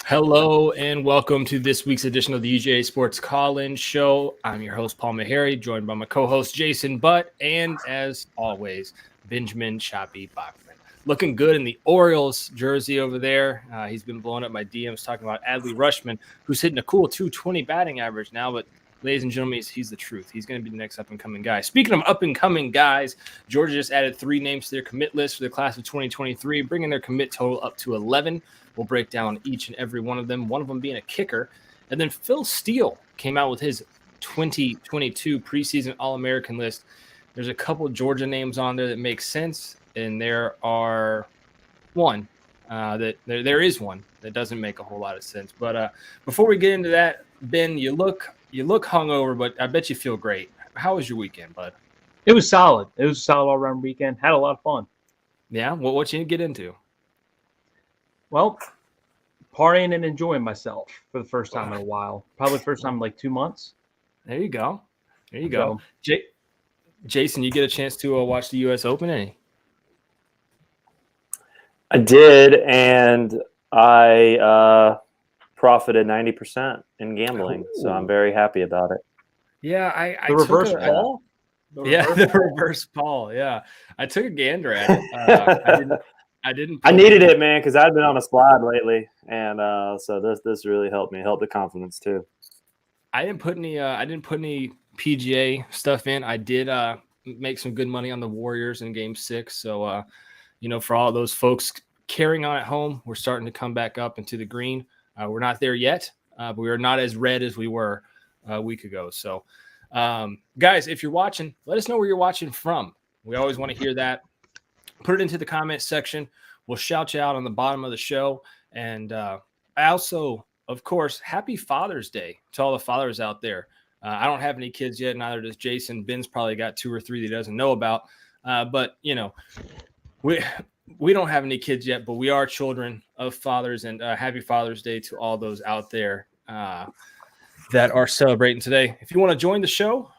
Hello and welcome to this week's edition of the UGASports Call-in show. I'm your host, Paul Maharry, joined by my co-host, Jason Butt, and as always, Benjamin Choppy Bachmann. Looking good in the Orioles jersey over there. He's been blowing up my DMs talking about Adley Rutschman, who's hitting a cool 220 batting average now, but ladies and gentlemen, he's the truth. He's going to be the next up-and-coming guy. Speaking of up-and-coming guys, Georgia just added 3 names to their commit list for the class of 2023, bringing their commit total up to 11. We'll break down each and every one of them of them being a kicker. And then Phil Steele came out with his 2022 preseason All-American list. There's a couple Georgia names on there that make sense, and there are one there is one that doesn't make a whole lot of sense. But before we get into that, Ben, you look hungover, but I bet you feel great. How was your weekend, bud? It was solid. It was a solid all-around weekend. Had a lot of fun. Yeah? What you get into? Well, partying and enjoying myself for the first time in a while. Probably first time in like 2 months. There you go. Jason, you get a chance to watch the U.S. Open, any? I did, and I profited 90% in gambling, so I'm very happy about it. Yeah, I the reverse Paul? The reverse Paul, yeah. I took a gander at it. I didn't. I needed it, man, because I've been on a slide lately, and so this really helped me, helped the confidence too. I didn't put any PGA stuff in. I did make some good money on the Warriors in Game 6. So for all those folks carrying on at home, we're starting to come back up into the green. We're not there yet, but we are not as red as we were a week ago. So, guys, if you're watching, let us know where you're watching from. We always want to hear that. Put it into the comments section. We'll shout you out on the bottom of the show. And I also, of course, happy Father's Day to all the fathers out there. I don't have any kids yet, neither does Jason. Ben's probably got 2 or 3 that he doesn't know about. But we don't have any kids yet, but we are children of fathers. And happy Father's Day to all those out there that are celebrating today. If you want to join the show,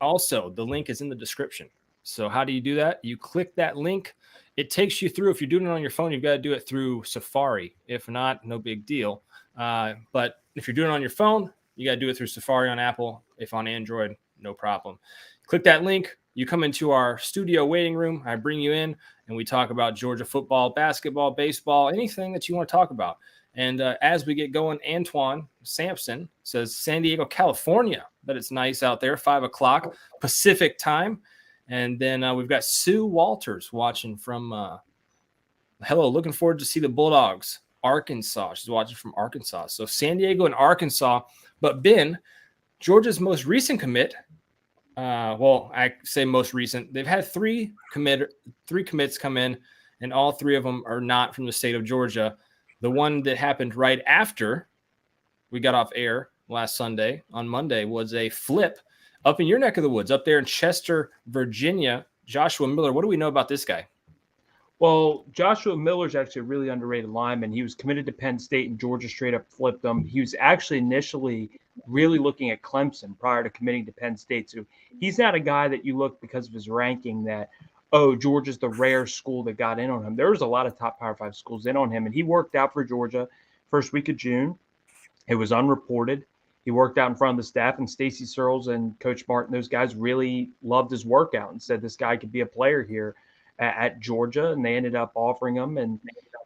also, the link is in the description. So how do you do that? You click that link. It takes you through. If you're doing it on your phone, you've got to do it through Safari. If not, no big deal. But if you're doing it on your phone, you got to do it through Safari on Apple. If on Android, no problem. Click that link. You come into our studio waiting room. I bring you in, and we talk about Georgia football, basketball, baseball, anything that you want to talk about. And as we get going, Antoine Sampson says San Diego, California. But it's nice out there, 5 o'clock Pacific time. And then we've got Sue Walters watching from hello, looking forward to see the Bulldogs, Arkansas. She's watching from Arkansas. So San Diego and Arkansas. But Ben, Georgia's most recent commit, I say most recent. They've had 3 commits come in, and all 3 of them are not from the state of Georgia. The one that happened right after we got off air last Sunday on Monday was a flip up in your neck of the woods, up there in Chester, Virginia. Joshua Miller, what do we know about this guy? Well, Joshua Miller's actually a really underrated lineman. He was committed to Penn State, and Georgia straight up flipped him. He was actually initially really looking at Clemson prior to committing to Penn State. So he's not a guy that you look because of his ranking that, Georgia's the rare school that got in on him. There was a lot of top Power 5 schools in on him, and he worked out for Georgia first week of June. It was unreported. He worked out in front of the staff, and Stacy Searles and Coach Martin, those guys really loved his workout and said this guy could be a player here at Georgia, and they ended up offering him, and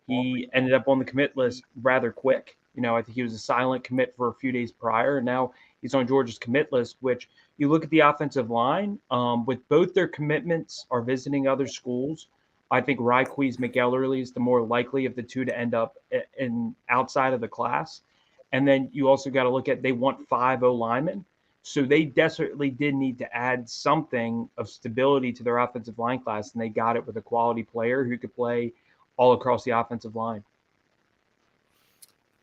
he ended up on the commit list rather quick. I think he was a silent commit for a few days prior, and now he's on Georgia's commit list, which you look at the offensive line, with both their commitments are visiting other schools. I think Ryquise McElderly is the more likely of the two to end up in outside of the class. And then you also got to look at they want 5 O-linemen. So they desperately did need to add something of stability to their offensive line class, and they got it with a quality player who could play all across the offensive line.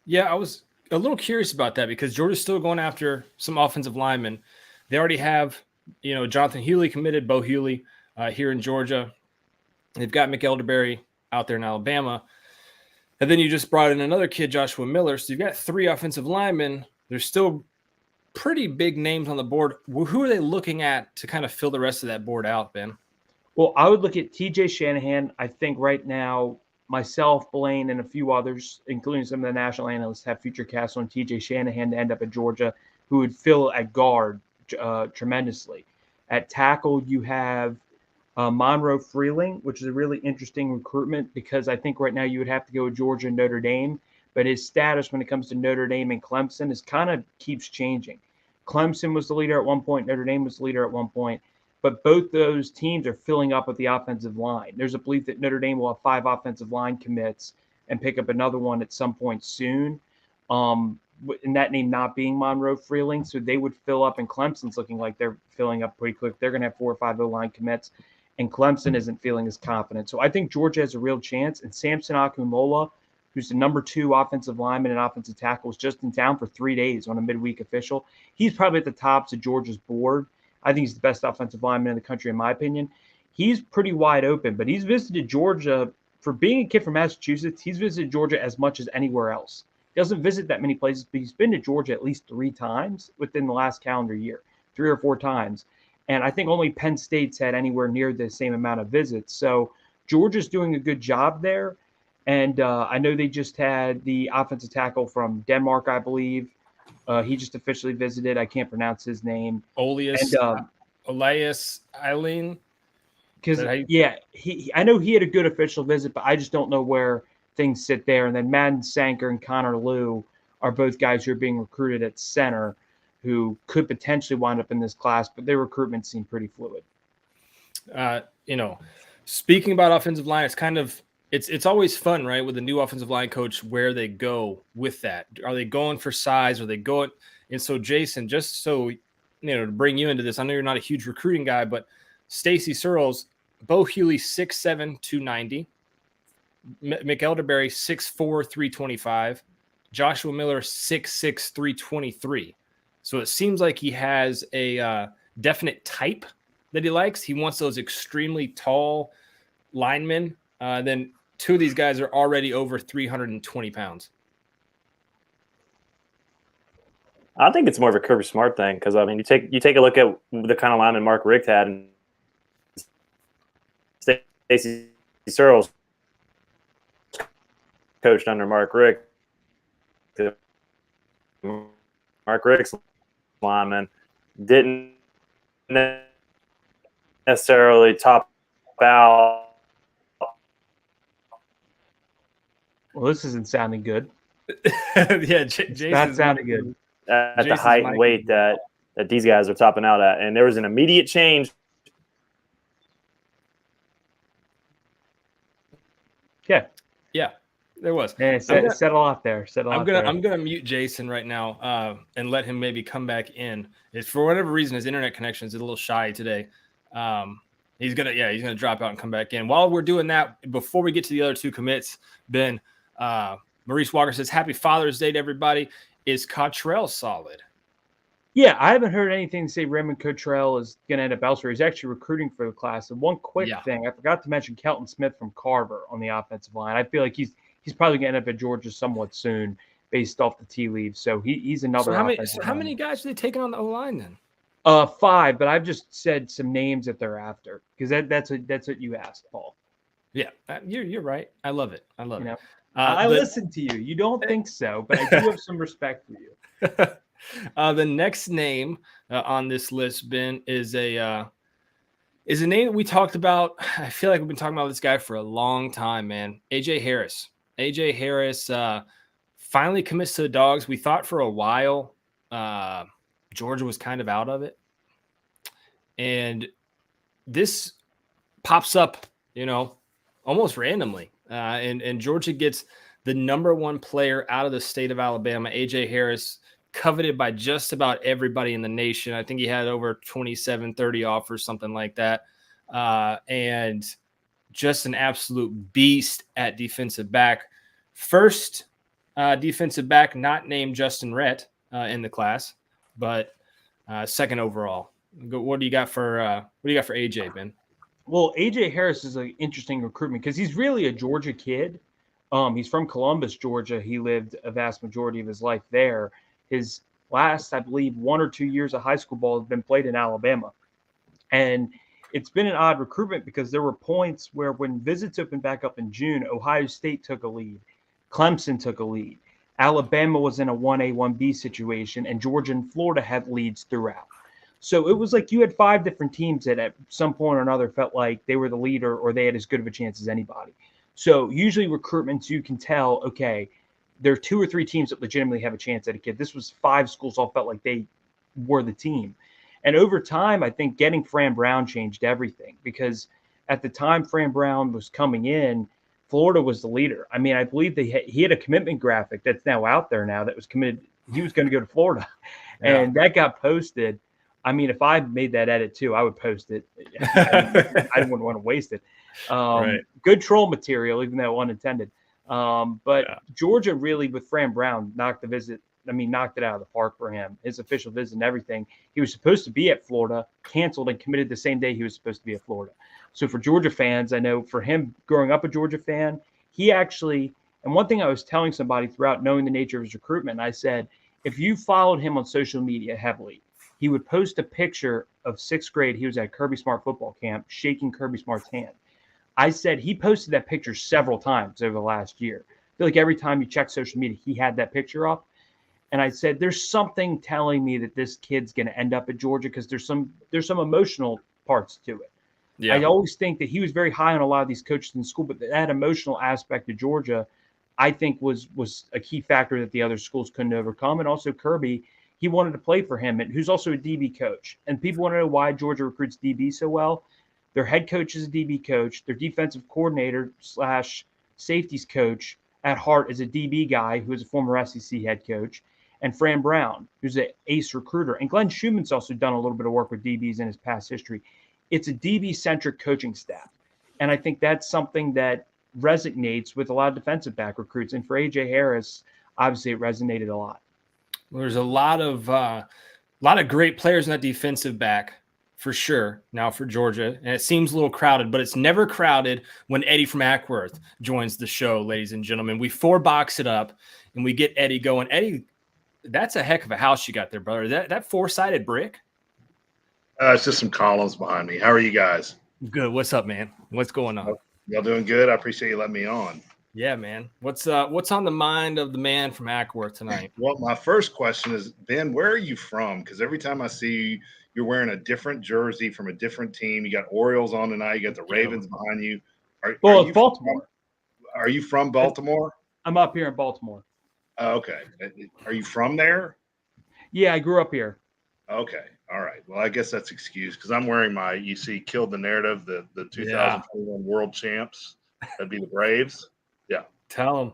Yeah, I was a little curious about that because Georgia's still going after some offensive linemen. They already have, Jonathan Hewley committed, Bo Hewley here in Georgia. They've got McElderberry out there in Alabama. And then you just brought in another kid, Joshua Miller. So you've got 3 offensive linemen. There's still pretty big names on the board. Who are they looking at to kind of fill the rest of that board out, Ben? Well, I would look at TJ Shanahan. I think right now myself, Blaine, and a few others, including some of the national analysts, have future casts on TJ Shanahan to end up at Georgia, who would fill at guard tremendously. At tackle, you have Monroe Freeling, which is a really interesting recruitment because I think right now you would have to go with Georgia and Notre Dame, but his status when it comes to Notre Dame and Clemson is kind of keeps changing. Clemson was the leader at one point, Notre Dame was the leader at one point, but both those teams are filling up with the offensive line. There's a belief that Notre Dame will have 5 offensive line commits and pick up another one at some point soon. And that name not being Monroe Freeling, so they would fill up, and Clemson's looking like they're filling up pretty quick. They're going to have 4 or 5 O-line commits, and Clemson isn't feeling as confident. So I think Georgia has a real chance, and Samson Akumola, who's the number 2 offensive lineman and offensive tackle, was just in town for 3 days on a midweek official. He's probably at the top of Georgia's board. I think he's the best offensive lineman in the country, in my opinion. He's pretty wide open, but he's visited Georgia. For being a kid from Massachusetts, he's visited Georgia as much as anywhere else. He doesn't visit that many places, but he's been to Georgia at least 3 times within the last calendar year, 3 or 4 times. And I think only Penn State's had anywhere near the same amount of visits. So Georgia's doing a good job there. And I know they just had the offensive tackle from Denmark, I believe. He just officially visited. I can't pronounce his name. Elias Eileen. Because, I know he had a good official visit, but I just don't know where things sit there. And then Madden Sanker and Connor Liu are both guys who are being recruited at center who could potentially wind up in this class, but their recruitment seemed pretty fluid. Speaking about offensive line, it's always fun, right? With a new offensive line coach, where they go with that. Are they going for size? Are they going? And so, Jason, just so, to bring you into this, I know you're not a huge recruiting guy, but Stacy Searles, Bo Hughley, 6'7", 290. McElderberry, 6'4", 325. Joshua Miller, 6'6", 323. So it seems like he has a definite type that he likes. He wants those extremely tall linemen. Then 2 of these guys are already over 320 pounds. I think it's more of a Kirby Smart thing because, I mean, you take a look at the kind of lineman Mark Richt had, and Stacy Searles coached under Mark Richt. Mark Richt's lineman didn't necessarily top out. Well, this isn't sounding good. Yeah, Jason's not sounding good. At the height and weight that these guys are topping out at. And there was an immediate change. Yeah, there was. Yeah, said a lot there. I'm gonna mute Jason right now and let him maybe come back in. If for whatever reason his internet connection is a little shy today, he's gonna drop out and come back in. While we're doing that, before we get to the other 2 commits, Ben, Maurice Walker says, "Happy Father's Day to everybody. Is Cottrell solid?" Yeah, I haven't heard anything to say Raymond Cottrell is going to end up elsewhere. He's actually recruiting for the class. And one quick thing, I forgot to mention Kelton Smith from Carver on the offensive line. I feel like he's probably going to end up at Georgia somewhat soon based off the tea leaves. So he's another. So how many guys are they taking on the O-line then? 5, but I've just said some names that they're after because that's what you asked, Paul. Yeah, you're right. I love it. I love it. I listen to you. You don't think so, but I do have some respect for you. The next name on this list, Ben, is a name that we talked about. I feel like we've been talking about this guy for a long time, man. AJ Harris. AJ Harris finally commits to the Dogs. We thought for a while Georgia was kind of out of it. And this pops up, almost randomly. And Georgia gets the number 1 player out of the state of Alabama, AJ Harris, coveted by just about everybody in the nation. I think he had over 27, 30 offers, something like that. And just an absolute beast at defensive back. First defensive back not named Justin Rhett in the class, but second overall. What do you got for AJ, Ben? Well, AJ Harris is an interesting recruitment because he's really a Georgia kid. He's from Columbus, Georgia. He lived a vast majority of his life there. His last, I believe, 1 or 2 years of high school ball has been played in Alabama. And it's been an odd recruitment because there were points where when visits opened back up in June, Ohio State took a lead, Clemson took a lead, Alabama was in a 1A, 1B situation, and Georgia and Florida had leads throughout. So it was like you had 5 different teams that at some point or another felt like they were the leader or they had as good of a chance as anybody. So usually recruitments, you can tell, okay, there are 2 or 3 teams that legitimately have a chance at a kid. This was 5 schools all felt like they were the team. And over time, I think getting Fran Brown changed everything because at the time Fran Brown was coming in, Florida was the leader. I mean, I believe he had a commitment graphic that's now out there now that was committed. He was going to go to Florida, and that got posted. I mean, if I made that edit too, I would post it. I wouldn't want to waste it. Right. Good troll material, even though unintended. Georgia really, with Fran Brown, knocked it out of the park for him. His official visit and everything. He was supposed to be at Florida, canceled and committed the same day he was supposed to be at Florida. So for Georgia fans, I know for him growing up a Georgia fan, he actually, and one thing I was telling somebody throughout knowing the nature of his recruitment, I said, if you followed him on social media heavily, he would post a picture of 6th grade. He was at Kirby Smart football camp shaking Kirby Smart's hand. I said he posted that picture several times over the last year. I feel like every time you check social media, he had that picture up. And I said, there's something telling me that this kid's going to end up at Georgia because there's some emotional parts to it. Yeah. I always think that he was very high on a lot of these coaches in school, but that emotional aspect of Georgia, I think was a key factor that the other schools couldn't overcome. And also Kirby, he wanted to play for him, and who's also a DB coach. And people want to know why Georgia recruits DB so well. Their head coach is a DB coach. Their defensive coordinator / safeties coach at heart is a DB guy who is a former SEC head coach. And Fran Brown, who's an ace recruiter. And Glenn Schumann's also done a little bit of work with DBs in his past history. It's a DB-centric coaching staff. And I think that's something that resonates with a lot of defensive back recruits. And for A.J. Harris, obviously it resonated a lot. Well, there's a lot of great players in that defensive back for sure now for Georgia. And it seems a little crowded, but it's never crowded when Eddie from Ackworth joins the show, ladies and gentlemen. We 4-box it up and we get Eddie going. Eddie, that's a heck of a house you got there, brother. That 4-sided brick? It's just some columns behind me. How are you guys? Good. What's up, man? What's going on? Y'all doing good? I appreciate you letting me on. Yeah, man. What's on the mind of the man from Ackworth tonight? Well, my first question is, Ben, where are you from? Because every time I see you, you're wearing a different jersey from a different team. You got Orioles on tonight. You got the Ravens behind you. It's Baltimore. Are you from Baltimore? I'm up here in Baltimore. Okay. Are you from there? Yeah, I grew up here. Okay. All right. Well, I guess that's excused because I'm wearing my, you see, killed the narrative, the 2021 world champs. That'd be the Braves. Yeah. Tell them.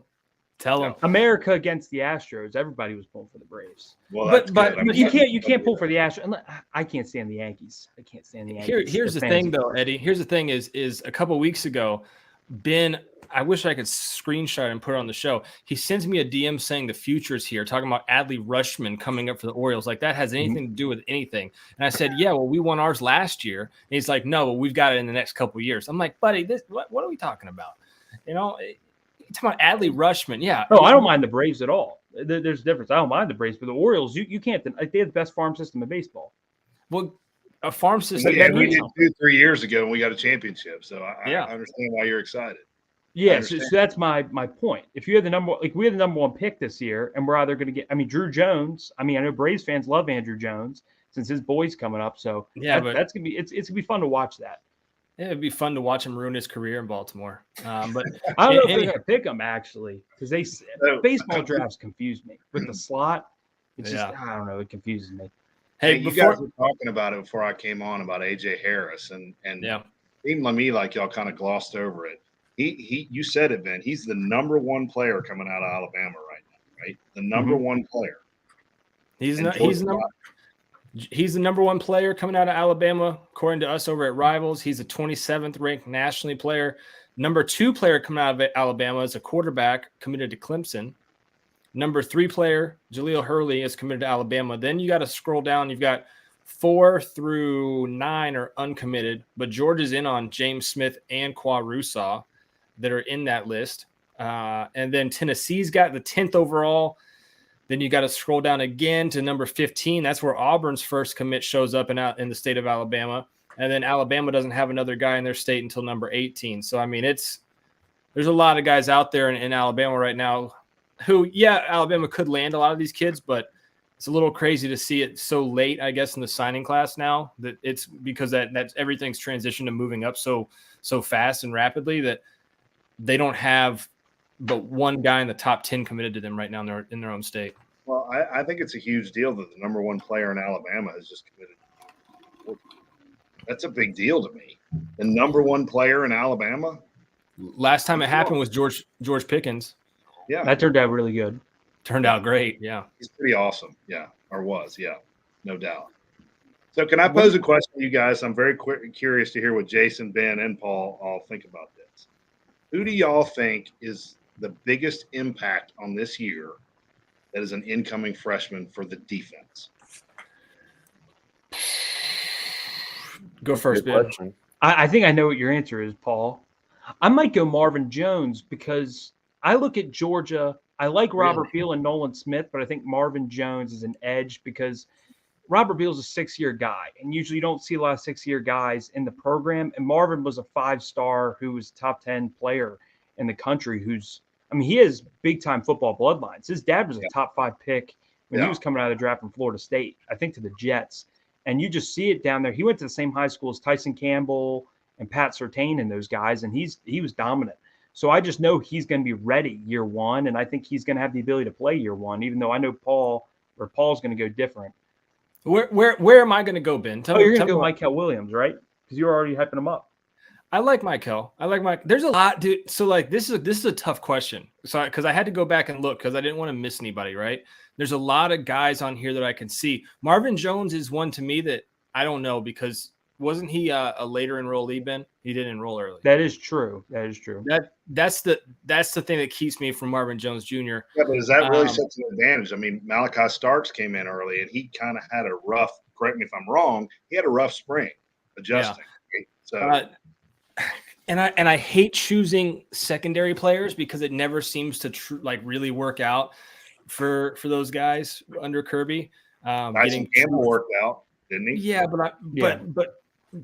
America against the Astros. Everybody was pulling for the Braves. Well, but you can't pull for the Astros. I can't stand the Yankees. I can't stand the Yankees. Here's the thing, though, Eddie. Here's the thing is a couple weeks ago, Ben, I wish I could screenshot and put it on the show. He sends me a DM saying the future's here, talking about Adley Rutschman coming up for the Orioles. Like that has anything to do with anything. And I said, yeah, well, we won ours last year. And he's like, no, well, we've got it in the next couple of years. I'm like, buddy, what are we talking about? You know, talking about Adley Rutschman. Yeah. No, I don't mind the Braves at all. There's a difference. I don't mind the Braves, but the Orioles, you can't. They have the best farm system in baseball. Well, a farm system. Yeah, we did 2-3 years ago, and we got a championship. So I understand why you're excited. Yeah, so that's my point. If you had the number, like we had the number 1 pick this year, and we're either going to get, Drew Jones. I know Braves fans love Andrew Jones since his boy's coming up. So yeah, that's gonna be it's gonna be fun to watch that. Yeah, it'd be fun to watch him ruin his career in Baltimore. But I don't know if they're going to pick him actually because baseball drafts confuse me with the slot. It's just I don't know. It confuses me. Hey, you guys were talking about it before I came on about A.J. Harris, and it seemed to me like y'all kind of glossed over it. You said it, Ben. He's the number 1 player coming out of Alabama right now, right? The number 1 player. He's the number 1 player coming out of Alabama, according to us over at Rivals. He's a 27th ranked nationally player. Number 2 player coming out of Alabama is a quarterback committed to Clemson. Number 3 player, Jaleel Hurley, is committed to Alabama. Then you got to scroll down. You've got 4 through 9 are uncommitted, but Georgia's in on James Smith and Qua Russaw that are in that list. And then Tennessee's got the 10th overall. Then you got to scroll down again to number 15. That's where Auburn's first commit shows up in the state of Alabama. And then Alabama doesn't have another guy in their state until number 18. So, I mean, there's a lot of guys out there in Alabama right now who, Alabama could land a lot of these kids, but it's a little crazy to see it so late, I guess, in the signing class now. That it's because that's everything's transitioned to moving up so fast and rapidly that they don't have but one guy in the top 10 committed to them right now in their own state. Well, I think it's a huge deal that the number one player in Alabama has just committed. That's a big deal to me. The number one player in Alabama. Last time it happened was George Pickens. Yeah, that turned out really good. Turned out great. Yeah, he's pretty awesome. Yeah, or was. Yeah, no doubt. So, can I pose a question to you guys? I'm very curious to hear what Jason, Ben, and Paul all think about this. Who do y'all think is the biggest impact on this year that is an incoming freshman for the defense? Go first, Ben. I think I know what your answer is, Paul. I might go Marvin Jones because I look at Georgia. I like Robert Beal and Nolan Smith, but I think Marvin Jones is an edge because Robert Beal's a 6-year guy, and usually you don't see a lot of 6-year guys in the program. And Marvin was a 5-star who was top 10 player in the country he has big-time football bloodlines. His dad was a top 5 pick when he was coming out of the draft from Florida State, I think to the Jets. And you just see it down there. He went to the same high school as Tyson Campbell and Pat Surtain and those guys, and he was dominant. So I just know he's going to be ready year one, and I think he's going to have the ability to play year one, even though I know Paul's going to go different. Where am I going to go, Ben? You're going to go Michael Williams, right? Because you were already hyping him up. I like Michael. There's a lot, dude. So like this is a tough question. So because I had to go back and look because I didn't want to miss anybody, right? There's a lot of guys on here that I can see. Marvin Jones is one to me that I don't know because wasn't he a later enrollee, Ben? He didn't enroll early. That is true. That's the thing that keeps me from Marvin Jones Jr. Yeah, but is that really such an advantage? I mean, Malachi Starks came in early, and he kind of had a rough. Correct me if I'm wrong. He had a rough spring adjusting. Yeah. Right? So. And I hate choosing secondary players because it never seems to really work out for those guys under Kirby. Tyson Campbell worked out, didn't he? Yeah,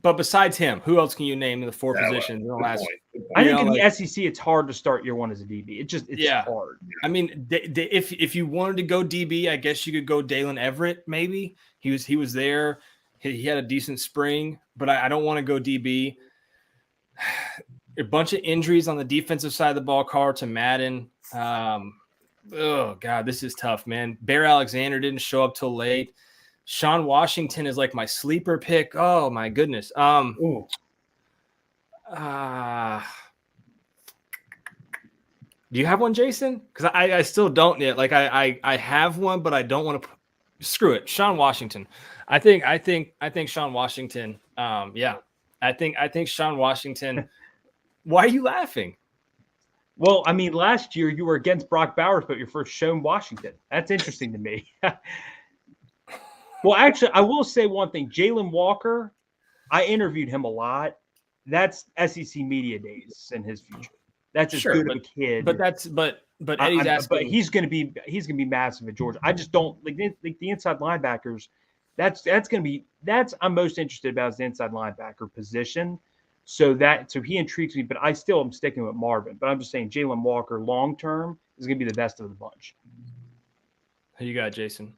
but besides him, who else can you name in the 4 positions in the last? I think in the SEC, it's hard to start year one as a DB. It's hard. I mean, if you wanted to go DB, I guess you could go Dalen Everett. Maybe he was there. He had a decent spring, but I don't want to go DB. A bunch of injuries on the defensive side of the ball. Carlton Madden. Oh God, this is tough, man. Bear Alexander didn't show up till late. Sean Washington is like my sleeper pick. Oh my goodness. Do you have one, Jason? Because I still don't yet. Like I have one, but I don't want to. Screw it, Sean Washington. I think Sean Washington. I think Sean Washington. Why are you laughing? Well, I mean, last year you were against Brock Bowers, but you're for Sean Washington. That's interesting to me. Well, actually, I will say one thing. Jalen Walker, I interviewed him a lot. That's SEC media days in his future. That's as good of a kid. But Eddie's asking. But he's going to be massive at Georgia. I just don't like the inside linebackers. I'm most interested about is the inside linebacker position. So he intrigues me, but I still am sticking with Marvin. But I'm just saying Jalen Walker long term is going to be the best of the bunch. Who you got, Jason?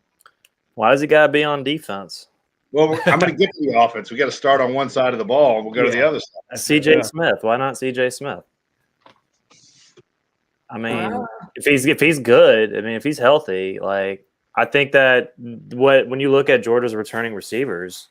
Why does he got to be on defense? Well, I'm going to get to the offense. We got to start on one side of the ball, and we'll go to the other side. CJ Smith. Why not CJ Smith? I mean, if he's good, if he's healthy, like I think that when you look at Georgia's returning receivers,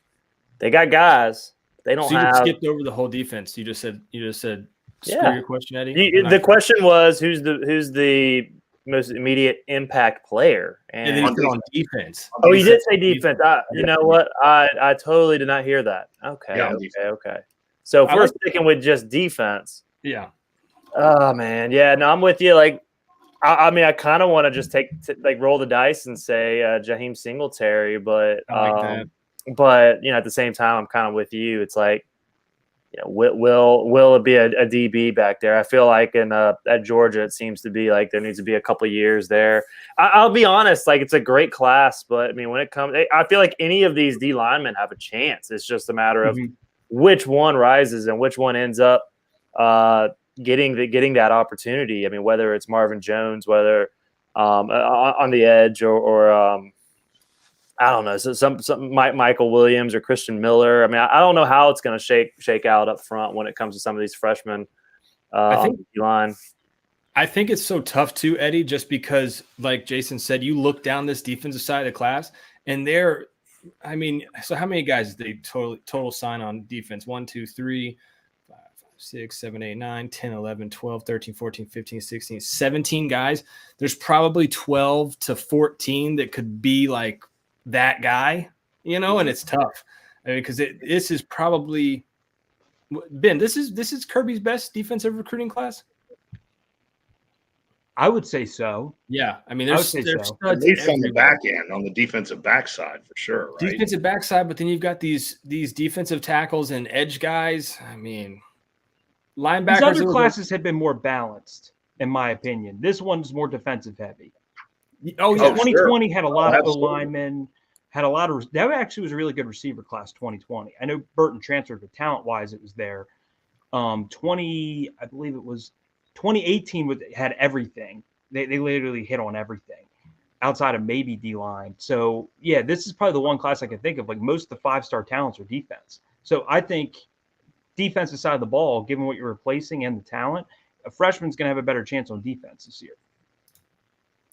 they got guys. They don't. So you just skipped over the whole defense. You just said. Screw your question, Eddie. The question was who's the most immediate impact player, and then on defense. Oh, you did say defense. You know what? I totally did not hear that. Okay. So if we're sticking with just defense, yeah. Oh man, yeah. No, I'm with you. Like, I kind of want to just roll the dice and say Jaheim Singletary, but but at the same time, I'm kind of with you. It's like, will it be a DB back there? I feel like at Georgia, it seems to be like there needs to be a couple of years there. I'll be honest, like it's a great class, but when it comes, I feel like any of these D linemen have a chance. It's just a matter of which one rises and which one ends up getting that opportunity. I mean, whether it's Marvin Jones, whether on the edge or I don't know, so some Michael Williams or Christian Miller. I mean, I don't know how it's going to shake out up front when it comes to some of these freshmen on the line. I think it's so tough too, Eddie, just because, like Jason said, you look down this defensive side of the class, and so how many guys did they total sign on defense? 1, 2, 3, 5, 6, 7, 8, 9, 10, 11, 12, 13, 14, 15, 16, 17 guys. There's probably 12 to 14 that could be like that guy, and it's tough. I mean, because this is probably Ben. This is Kirby's best defensive recruiting class. I would say so. Yeah, I mean, there's at least on the back end, on the defensive backside for sure. Right? Defensive backside, but then you've got these defensive tackles and edge guys. I mean, linebackers. These other classes had been more balanced, in my opinion. This one's more defensive heavy. Oh yeah, 2020 had a lot of linemen. Had a lot of that. Actually, was a really good receiver class. 2020. I know Burton transferred, but talent wise, it was there. I believe it was 2018 had everything. They literally hit on everything outside of maybe D-line. So, yeah, this is probably the one class I can think of. Like, most of the 5-star talents are defense. So, I think defensive side of the ball, given what you're replacing and the talent, a freshman's going to have a better chance on defense this year.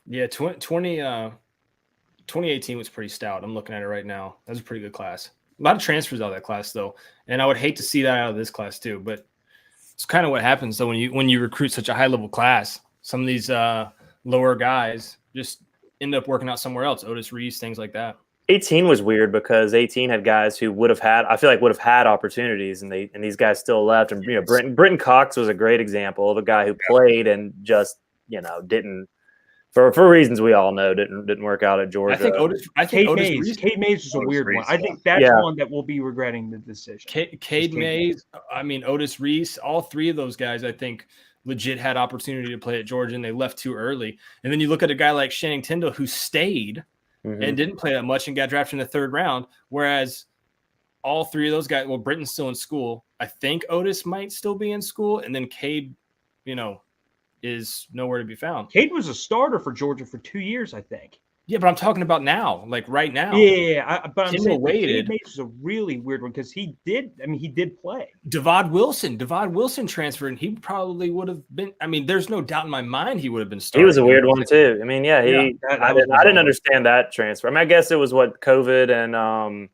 Yeah, 2018 was pretty stout. I'm looking at it right now. That was a pretty good class. A lot of transfers out of that class, though. And I would hate to see that out of this class, too. But it's kind of what happens, though, when you recruit such a high-level class. Some of these lower guys just end up working out somewhere else. Otis Reese, things like that. 18 was weird because 18 had guys who would have had opportunities, and these guys still left. And Brenton Cox was a great example of a guy who played and just didn't, for reasons we all know, didn't work out at Georgia. Cade Mays is a weird one. I think that's one that we'll be regretting the decision. Cade Mays, Otis Reese, all three of those guys, I think, legit had opportunity to play at Georgia, and they left too early. And then you look at a guy like Channing Tindall, who stayed and didn't play that much and got drafted in the 3rd round, whereas all three of those guys, well, Britton's still in school. I think Otis might still be in school, and then Cade, is nowhere to be found. Cade was a starter for Georgia for 2 years, I think. Yeah, but I'm talking about now, like right now. Yeah, but I'm saying waited. Cade is a really weird one because he did play. Dawg Wilson transferred, and he probably would have been. I mean, there's no doubt in my mind he would have been starting. He was a weird one too. I mean, I didn't understand that transfer. I mean, I guess it was COVID and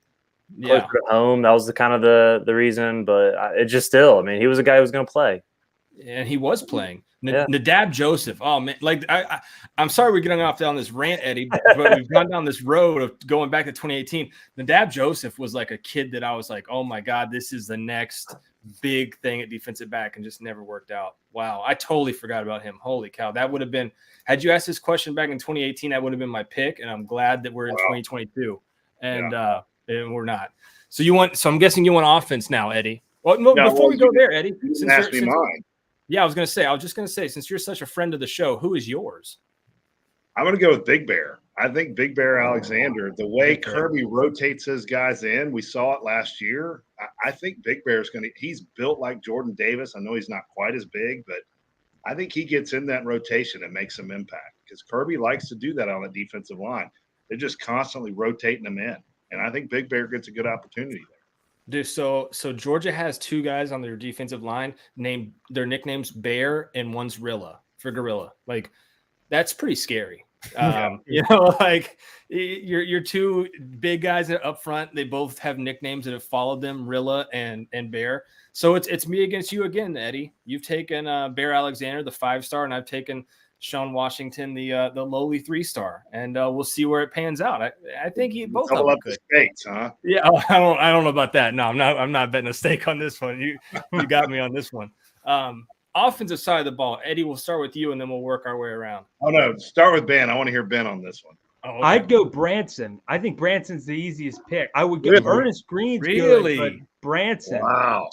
closer to home. That was the reason, but it just still. I mean, he was a guy who was going to play, and he was playing. Nadab Joseph. Oh man, I'm sorry we're getting off down this rant, Eddie, but we've gone down this road of going back to 2018. Nadab Joseph was like a kid that I was like, oh my God, this is the next big thing at defensive back, and just never worked out. Wow, I totally forgot about him. Holy cow, that would have been. Had you asked this question back in 2018, that would have been my pick, and I'm glad that we're in 2022, and we're not. So I'm guessing you want offense now, Eddie. Well, before we go there, Eddie, ask me mine. Yeah, I was just going to say, since you're such a friend of the show, who is yours? I'm going to go with Big Bear. I think Big Bear Alexander, the way Kirby rotates his guys in, we saw it last year. I think Big Bear's he's built like Jordan Davis. I know he's not quite as big, but I think he gets in that rotation and makes some impact because Kirby likes to do that on the defensive line. They're just constantly rotating them in. And I think Big Bear gets a good opportunity there. Dude, so Georgia has 2 guys on their defensive line named their nicknames Bear and one's Rilla for Gorilla. Like, that's pretty scary. Your 2 big guys up front, they both have nicknames that have followed them, Rilla and Bear. So it's me against you again, Eddie. You've taken Bear Alexander, the 5-star, and I've taken Sean Washington, the lowly 3-star, and we'll see where it pans out. I think both of them could. States, huh? Yeah, I don't know about that. No, I'm not betting a stake on this one. You got me on this one. Offensive side of the ball, Eddie. We'll start with you, and then we'll work our way around. Oh no, start with Ben. I want to hear Ben on this one. Oh, okay. I'd go Branson. I think Branson's the easiest pick. I would give Ernest Green's really, good, but Branson. Wow,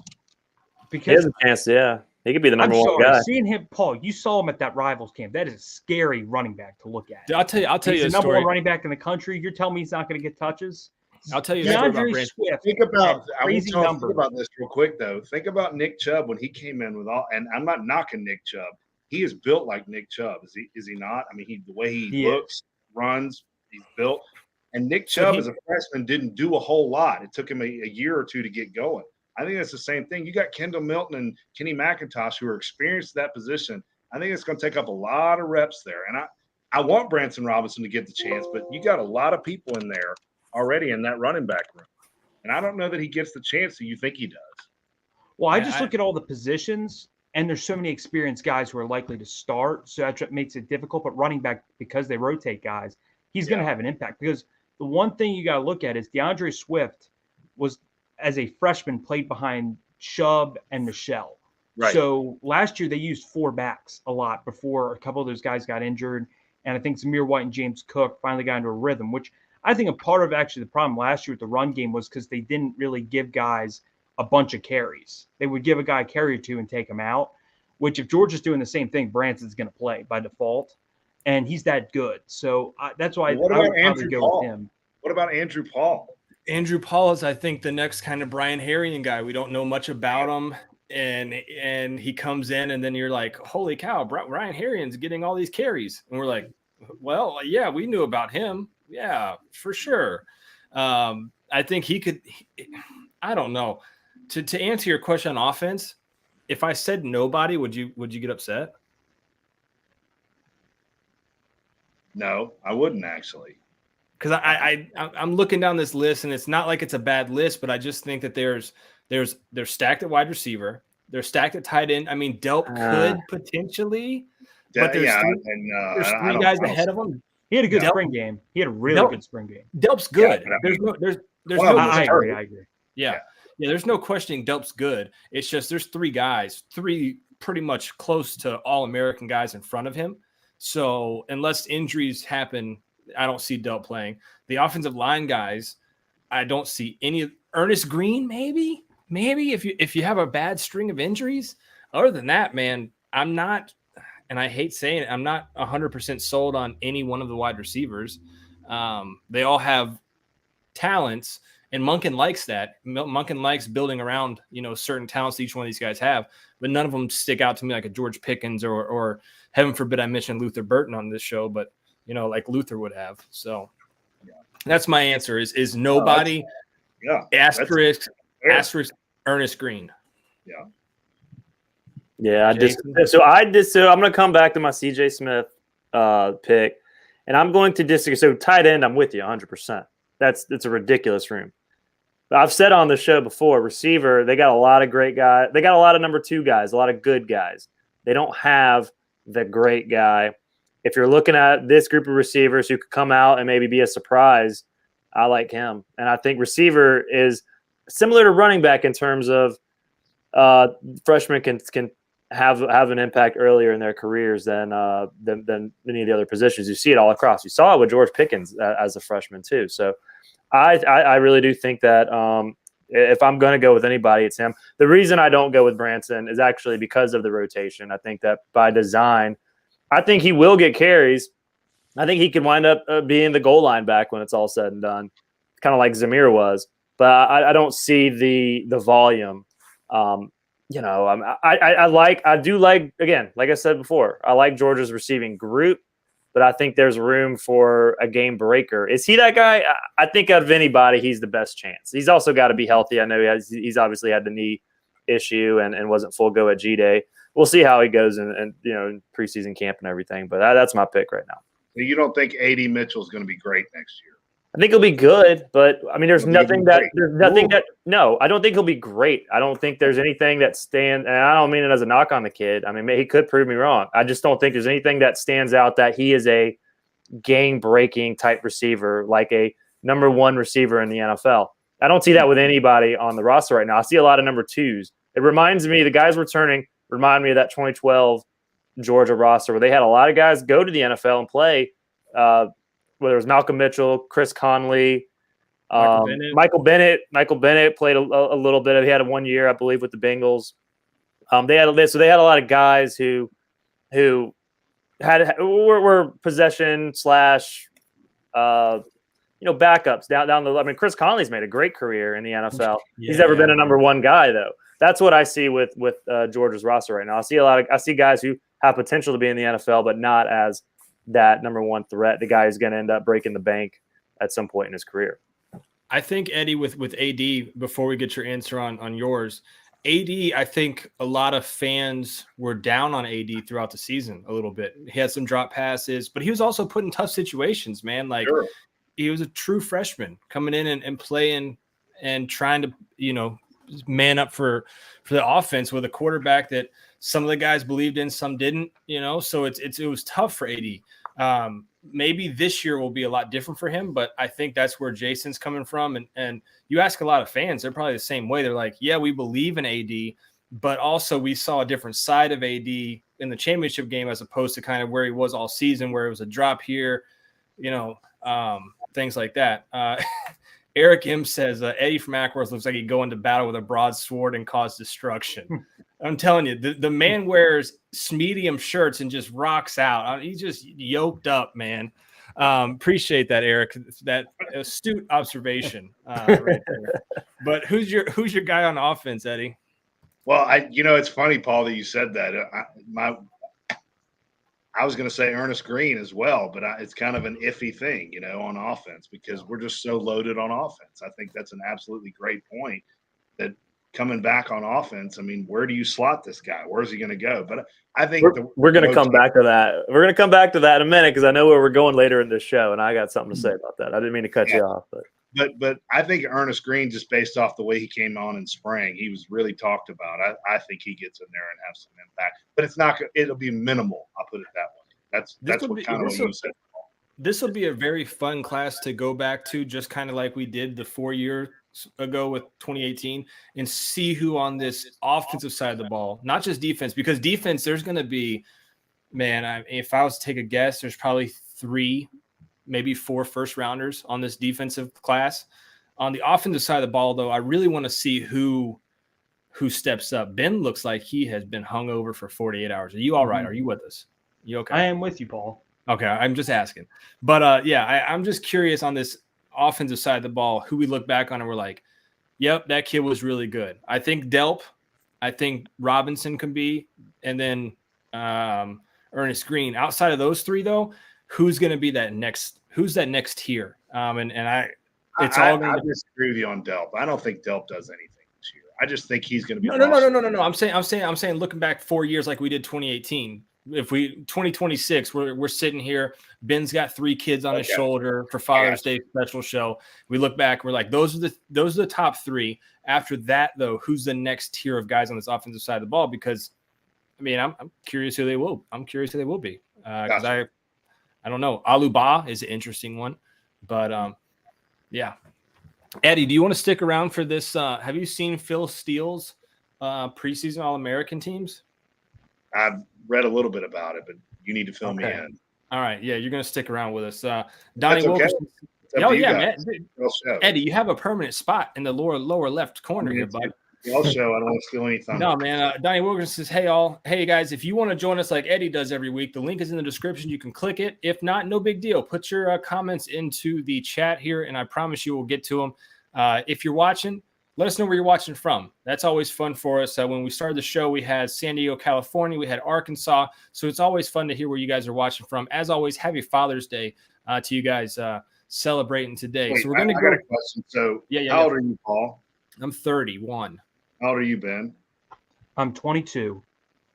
because he has a chance. Yeah. He could be the number one guy. Seeing him, Paul, you saw him at that Rivals camp. That is a scary running back to look at. I'll tell you he's a the number story. 1 running back in the country. You're telling me he's not going to get touches? I'll tell you a story about DeAndre Branson. Swift. I want to talk about this real quick though. Think about Nick Chubb when he came in with all, and I'm not knocking Nick Chubb. He is built like Nick Chubb. Is he not? I mean, the way he looks, runs, he's built. And Nick Chubb as a freshman didn't do a whole lot. It took him a year or two to get going. I think that's the same thing. You got Kendall Milton and Kenny McIntosh who are experienced at that position. I think it's going to take up a lot of reps there. And I want Branson Robinson to get the chance, but you got a lot of people in there already in that running back room. And I don't know that he gets the chance that you think he does. Well, I just look at all the positions, and there's so many experienced guys who are likely to start. So that makes it difficult. But running back, because they rotate guys, he's going to have an impact. Because the one thing you got to look at is DeAndre Swift was, as a freshman, played behind Chubb and Michelle. Right. So last year they used 4 backs a lot before a couple of those guys got injured. And I think Zamir White and James Cook finally got into a rhythm, which I think a part of actually the problem last year with the run game was because they didn't really give guys a bunch of carries. They would give a guy a carry or two and take him out, which if Georgia's doing the same thing, Branson's going to play by default. And he's that good. So that's why I would probably go with him. What about Andrew Paul? Andrew Paul is, I think, the next kind of Brian Harrian guy. We don't know much about him. And he comes in, and then you're like, holy cow, Brian Harrian's getting all these carries. And we're like, well, yeah, we knew about him. Yeah, for sure. I think he could – I don't know. To answer your question on offense, if I said nobody, would you get upset? No, I wouldn't actually. Because I'm looking down this list, and it's not like it's a bad list, but I just think that they're stacked at wide receiver. They're stacked at tight end. I mean, Delp could potentially, but there's three guys ahead of him. He had a good spring game. He had a really good spring game. Delp's good. I agree. Yeah, there's no questioning Delp's good. It's just there's 3 guys, 3 pretty much close to All-American guys in front of him. So unless injuries happen, I don't see Delp playing. The offensive line guys, I don't see any. Ernest Green, maybe if you have a bad string of injuries. Other than that, man, I'm not, and I hate saying it, I'm not 100% sold on any one of the wide receivers. They all have talents, and Monken likes that. Monken likes building around, certain talents each one of these guys have, but none of them stick out to me like a George Pickens or heaven forbid I mentioned Luther Burton on this show, but like Luther would have. So that's my answer is nobody. Asterisk Ernest Green. Yeah. I'm going to come back to my CJ Smith pick, and I'm going to disagree. So tight end, I'm with you 100%. It's a ridiculous room. But I've said on the show before, receiver, they got a lot of great guys. They got a lot of number 2 guys, a lot of good guys. They don't have the great guy. If you're looking at this group of receivers who could come out and maybe be a surprise, I like him. And I think receiver is similar to running back in terms of freshmen can have an impact earlier in their careers than many of the other positions. You see it all across. You saw it with George Pickens as a freshman too. So I really do think that if I'm going to go with anybody, it's him. The reason I don't go with Branson is actually because of the rotation. I think that by design, I think he will get carries. I think he could wind up being the goal line back when it's all said and done, kind of like Zamir was. But I don't see the volume. I do like, again, like I said before, I like Georgia's receiving group, but I think there's room for a game breaker. Is he that guy? I think out of anybody, he's the best chance. He's also got to be healthy. I know he's obviously had the knee issue and wasn't full go at G-Day. We'll see how he goes in preseason camp and everything, but that's my pick right now. You don't think A.D. Mitchell is going to be great next year? I think he'll be good, but I mean, I don't think he'll be great. I don't think there's anything that stands, and I don't mean it as a knock on the kid. I mean, he could prove me wrong. I just don't think there's anything that stands out that he is a game-breaking type receiver, like a number 1 receiver in the NFL. I don't see that with anybody on the roster right now. I see a lot of number 2s. It reminds me, the guys returning remind me of that 2012 Georgia roster where they had a lot of guys go to the NFL and play, whether it was Malcolm Mitchell, Chris Conley, Michael Bennett. Michael Bennett played a little bit. He had 1 year, I believe, with the Bengals. They had a lot of guys who were possession / backups down the. I mean, Chris Conley's made a great career in the NFL. He's never been a number one guy though. That's what I see with Georgia's roster right now. I see guys who have potential to be in the NFL, but not as that number one threat. The guy who's going to end up breaking the bank at some point in his career. I think, Eddie, with AD, before we get your answer on yours, AD, I think a lot of fans were down on AD throughout the season a little bit. He had some drop passes, but he was also put in tough situations, man. Like, he was a true freshman coming in and playing and trying to, man up for the offense with a quarterback that some of the guys believed in, some didn't, so it was tough for AD. Maybe this year will be a lot different for him, but I think that's where Jason's coming from. And you ask a lot of fans, they're probably the same way. They're like, yeah, we believe in AD, but also we saw a different side of AD in the championship game as opposed to kind of where he was all season, where it was a drop here, things like that. Eric M says, Eddie from Ackworth looks like he'd go into battle with a broadsword and cause destruction. I'm telling you, the man wears medium shirts and just rocks out. He's just yoked up, man. Appreciate that, Eric. That astute observation right there. But who's your guy on offense, Eddie? Well, it's funny, Paul, that you said that. I was going to say Ernest Green as well, but it's kind of an iffy thing, on offense because we're just so loaded on offense. I think that's an absolutely great point that coming back on offense, I mean, where do you slot this guy? Where's he going to go? But I think we're going to come back to that. We're going to come back to that in a minute because I know where we're going later in this show, and I got something to say about that. I didn't mean to cut you off, But I think Ernest Green, just based off the way he came on in spring, he was really talked about. I think he gets in there and has some impact, but it's not. It'll be minimal. I'll put it that way. That's what you said. This will be a very fun class to go back to, just kind of like we did the 4 years ago with 2018, and see who on this offensive side of the ball, not just defense, because defense, there's going to be, man, if I was to take a guess, there's probably 3, maybe 4 first rounders on this defensive class. On the offensive side of the ball, though, I really want to see who steps up. Ben looks like he has been hungover for 48 hours. Are you all right? Are you with us? You okay? I am with you, Paul. Okay, I'm just asking. But, I'm just curious on this offensive side of the ball, who we look back on and we're like, yep, that kid was really good. I think Delp, I think Robinson can be, and then Ernest Green. Outside of those 3, though, who's going to be that next? Who's that next tier? I disagree with you on Delp. I don't think Delp does anything this year. I just think he's going to be. No. I'm saying, looking back 4 years like we did 2018. If we 2026, we're sitting here. Ben's got 3 kids on his shoulder for Father's Day special show. We look back, we're like, those are the top 3. After that, though, who's the next tier of guys on this offensive side of the ball? Because, I mean, I'm curious who they will. I'm curious who they will be. Because I don't know. Aluba is an interesting one, but yeah. Eddie, do you want to stick around for this? Have you seen Phil Steele's preseason All-American teams? I've read a little bit about it, but you need to fill me in. All right. Yeah, you're going to stick around with us. Donnie Wilkerson. Oh, yeah, man. Eddie, you have a permanent spot in the lower left corner here, bud. I'll show. I don't want to steal any thunder. No, man. Donnie Wilkerson says, hey, guys, if you want to join us like Eddie does every week, the link is in the description. You can click it. If not, no big deal. Put your comments into the chat here, and I promise you we'll get to them. If you're watching, let us know where you're watching from. That's always fun for us. When we started the show, we had San Diego, California. We had Arkansas. So it's always fun to hear where you guys are watching from. As always, happy Father's Day to you guys celebrating today. Wait, so we're going to go. I got a question. So how old are you, Paul? I'm 31. How old are you, Ben? I'm 22.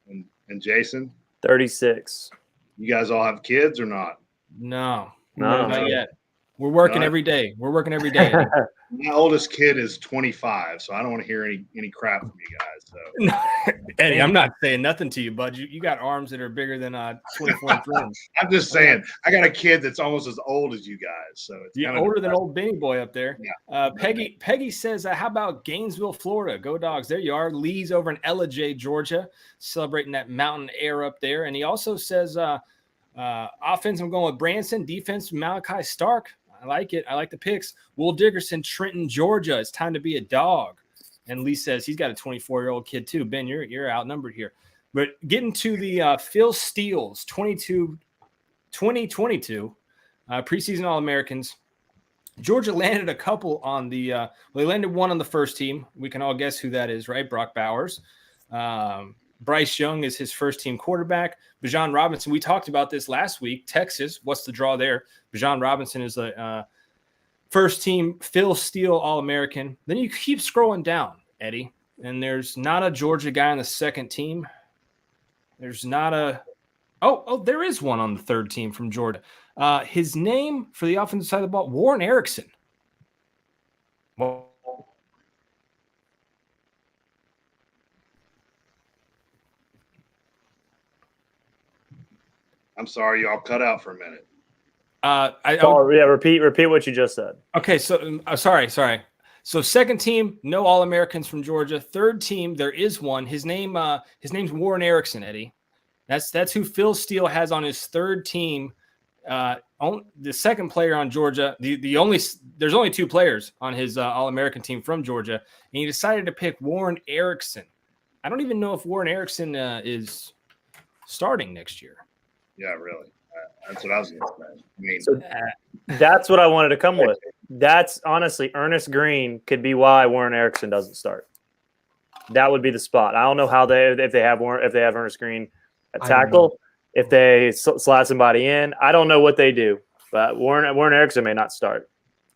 And Jason? 36. You guys all have kids or not? No, not yet. We're working every day. My oldest kid is 25, so I don't want to hear any crap from you guys. So, Eddie, I'm not saying nothing to you, bud. You got arms that are bigger than 24 inches. I'm just saying, I got a kid that's almost as old as you guys, so it's older than old Benny boy up there. Yeah. Peggy says, "How about Gainesville, Florida? Go Dogs!" There you are. Lee's over in Ellijay, Georgia, celebrating that mountain air up there. And he also says, "Offense, I'm going with Branson. Defense, Malachi Stark." I like it. I like the picks. Will Dickerson, Trenton, Georgia. It's time to be a dog. And Lee says he's got a 24-year-old kid too. Ben, you're outnumbered here. But getting to the Phil Steele's 2022 preseason All-Americans, Georgia landed a couple on the they landed one on the first team. We can all guess who that is, right? Brock Bowers. Bryce Young is his first team quarterback. Bijan Robinson, we talked about this last week. Texas, what's the draw there? Bijan Robinson is the first team Phil Steele All-American. Then you keep scrolling down, Eddie, and there's not a Georgia guy on the second team. There's not a there is one on the third team from Georgia. His name for the offensive side of the ball, Warren Erickson. Well, I'm sorry, y'all cut out for a minute. Repeat what you just said. Okay, so sorry. So second team, no All-Americans from Georgia. Third team, there is one. His name's Warren Erickson, Eddie. That's who Phil Steele has on his third team. The second player on Georgia, there's only two players on his All-American team from Georgia, and he decided to pick Warren Erickson. I don't even know if Warren Erickson is starting next year. Yeah, really. That's what I was going to say. I mean, so that's what I wanted to come with. That's honestly, Ernest Green could be why Warren Erickson doesn't start. That would be the spot. I don't know how if they have Ernest Green at tackle, if they slide somebody in. I don't know what they do, but Warren Erickson may not start.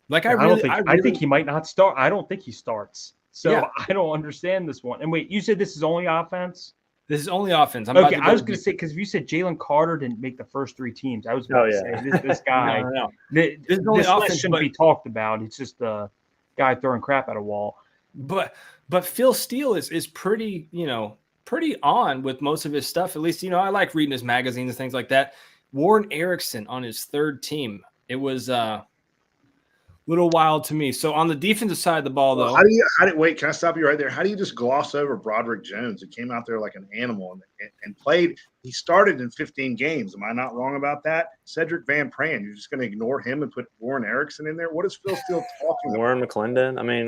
Like I think he might not start. I don't think he starts. So yeah. I don't understand this one. And wait, you said this is only offense? This is only offense. I was going to say, because if you said Jalen Carter didn't make the first three teams, I was going to say this guy. This list shouldn't be talked about. It's just a guy throwing crap at a wall. But Phil Steele is pretty, pretty on with most of his stuff. At least, I like reading his magazines and things like that. Warren Erickson on his third team. It was little wild to me. So on the defensive side of the ball, though, wait? Can I stop you right there? How do you just gloss over Broderick Jones, who came out there like an animal and played? He started in 15 games. Am I not wrong about that? Cedric Van Pran, you're just going to ignore him and put Warren Erickson in there? What is Phil still talking about? Warren McClendon. I mean,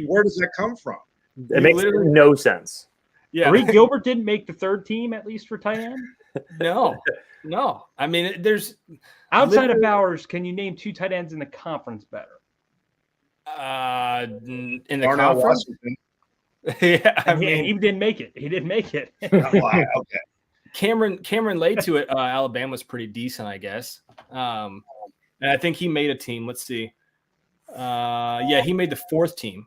where does that come from? It makes no sense. Yeah, Reed Gilbert didn't make the third team, at least for tight end. No. I mean, there's outside of Bowers. Can you name two tight ends in the conference better? In the conference. Yeah, I mean, he didn't make it. He didn't make it. Okay. Cameron laid to it. Alabama's pretty decent, I guess. And I think he made a team. Let's see. He made the fourth team.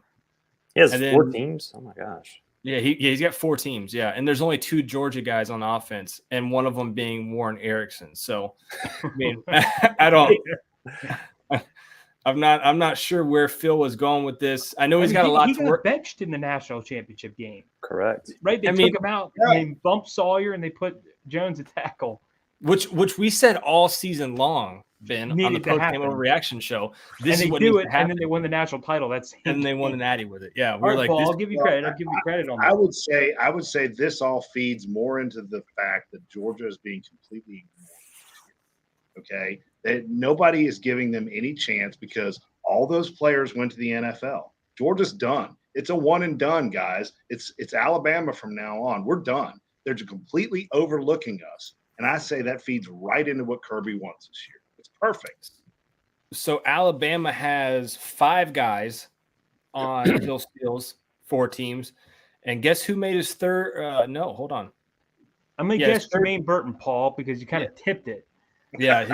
He has 4 teams. Oh my gosh. Yeah, he's got 4 teams. Yeah, and there's only 2 Georgia guys on offense, and one of them being Warren Erickson. So, I mean, I'm not sure where Phil was going with this. I know he's got a lot to work. He got benched in the national championship game. Correct. Right? They took him out. Yeah. They bumped Sawyer and they put Jones at tackle. Which we said all season long, Ben, on the post-game overreaction show. This is what needs to happen. And then they won the national title. And they won the Natty with it. Yeah, we're like, Paul, I'll give you credit. I'll give you credit on that. I would say this all feeds more into the fact that Georgia is being completely ignored. Okay, that nobody is giving them any chance because all those players went to the NFL. Georgia's done. It's a one and done, guys. It's Alabama from now on. We're done. They're completely overlooking us. And I say that feeds right into what Kirby wants this year. It's perfect. So Alabama has 5 guys on Phil Steele's 4 teams. And guess who made his third? No, hold on. I'm going to guess Jermaine Burton, Paul, because you kind of tipped it. Yeah,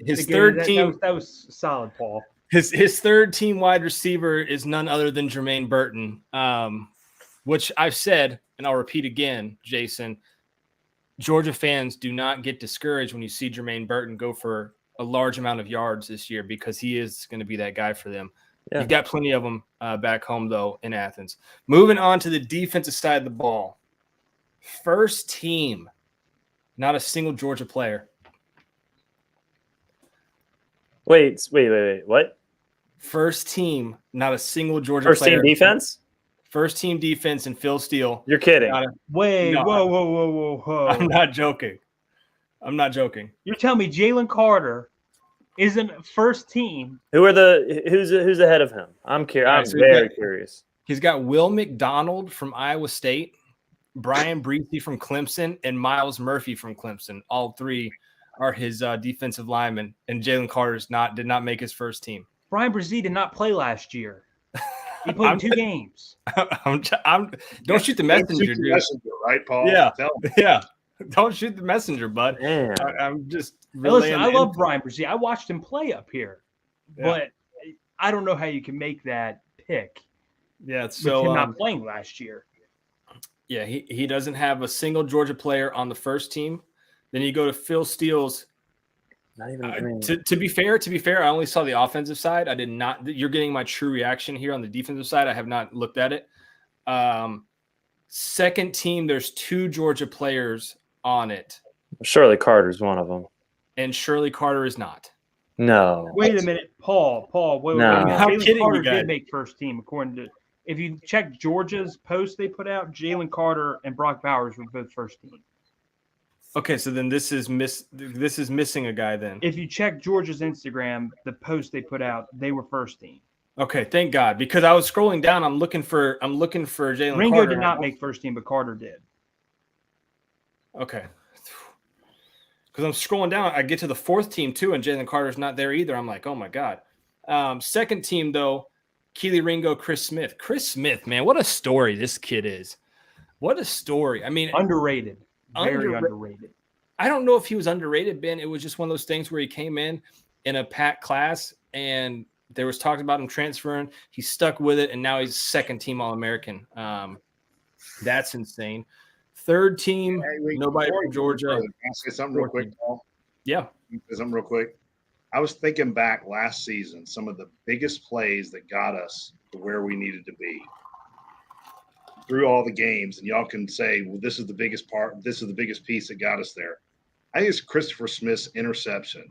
his third team. That was solid, Paul. His third team wide receiver is none other than Jermaine Burton, which I've said, and I'll repeat again, Jason, Georgia fans do not get discouraged when you see Jermaine Burton go for a large amount of yards this year because he is going to be that guy for them. Yeah. You've got plenty of them back home, though, in Athens. Moving on to the defensive side of the ball. First team, not a single Georgia player. Wait. What? First team, not a single Georgia player. First team defense? First team defense and Phil Steele. You're kidding. Whoa. I'm not joking. You're telling me Jalen Carter isn't first team? Who's ahead of him? I'm curious. I'm very curious. He's got Will McDonald from Iowa State, Brian Breesy from Clemson, and Miles Murphy from Clemson. All 3 are his defensive linemen, and Jalen Carter's did not make his first team. Brian Brzee did not play last year. He played 2 games. Don't shoot the messenger, dude. Messenger, right, Paul? Yeah. Don't shoot the messenger, bud. I'm just. Listen, I love Brian Brzee. I watched him play up here, but I don't know how you can make that pick. Yeah, so with him not playing last year. Yeah, he doesn't have a single Georgia player on the first team. Then you go to Phil Steele's. Not even. To be fair, I only saw the offensive side. I did not. You're getting my true reaction here on the defensive side. I have not looked at it. Second team, there's 2 Georgia players on it. Shirley Carter's one of them, and Shirley Carter is not. No. Wait a minute, Paul. Wait No. a minute. I'm Jalen kidding Carter you guys. did make first team according to. If you check Georgia's post they put out, Jalen Carter and Brock Bowers were both first team. Okay, so then this is missing a guy then. If you check Georgia's Instagram, the post they put out, they were first team. Okay, thank God, because I was scrolling down. I'm looking for Jalen Ringo Carter. did not make first team, but Carter did. Okay. Because I'm scrolling down, I get to the 4th team too, and Jalen Carter's not there either. I'm like, oh my God. Second team though, Keely Ringo, Chris Smith. Chris Smith, man, what a story this kid is. What a story. I mean, Underrated. Very underrated. I don't know if he was underrated, Ben. It was just one of those things where he came in a packed class and there was talk about him transferring. He stuck with it, and now he's second team All-American. That's insane. Third team, nobody from Georgia. Can I say something real quick, Paul? Yeah. Something real quick. I was thinking back last season, some of the biggest plays that got us to where we needed to be through all the games. And y'all can say, well, this is the biggest part. This is the biggest piece that got us there. I think it's Christopher Smith's interception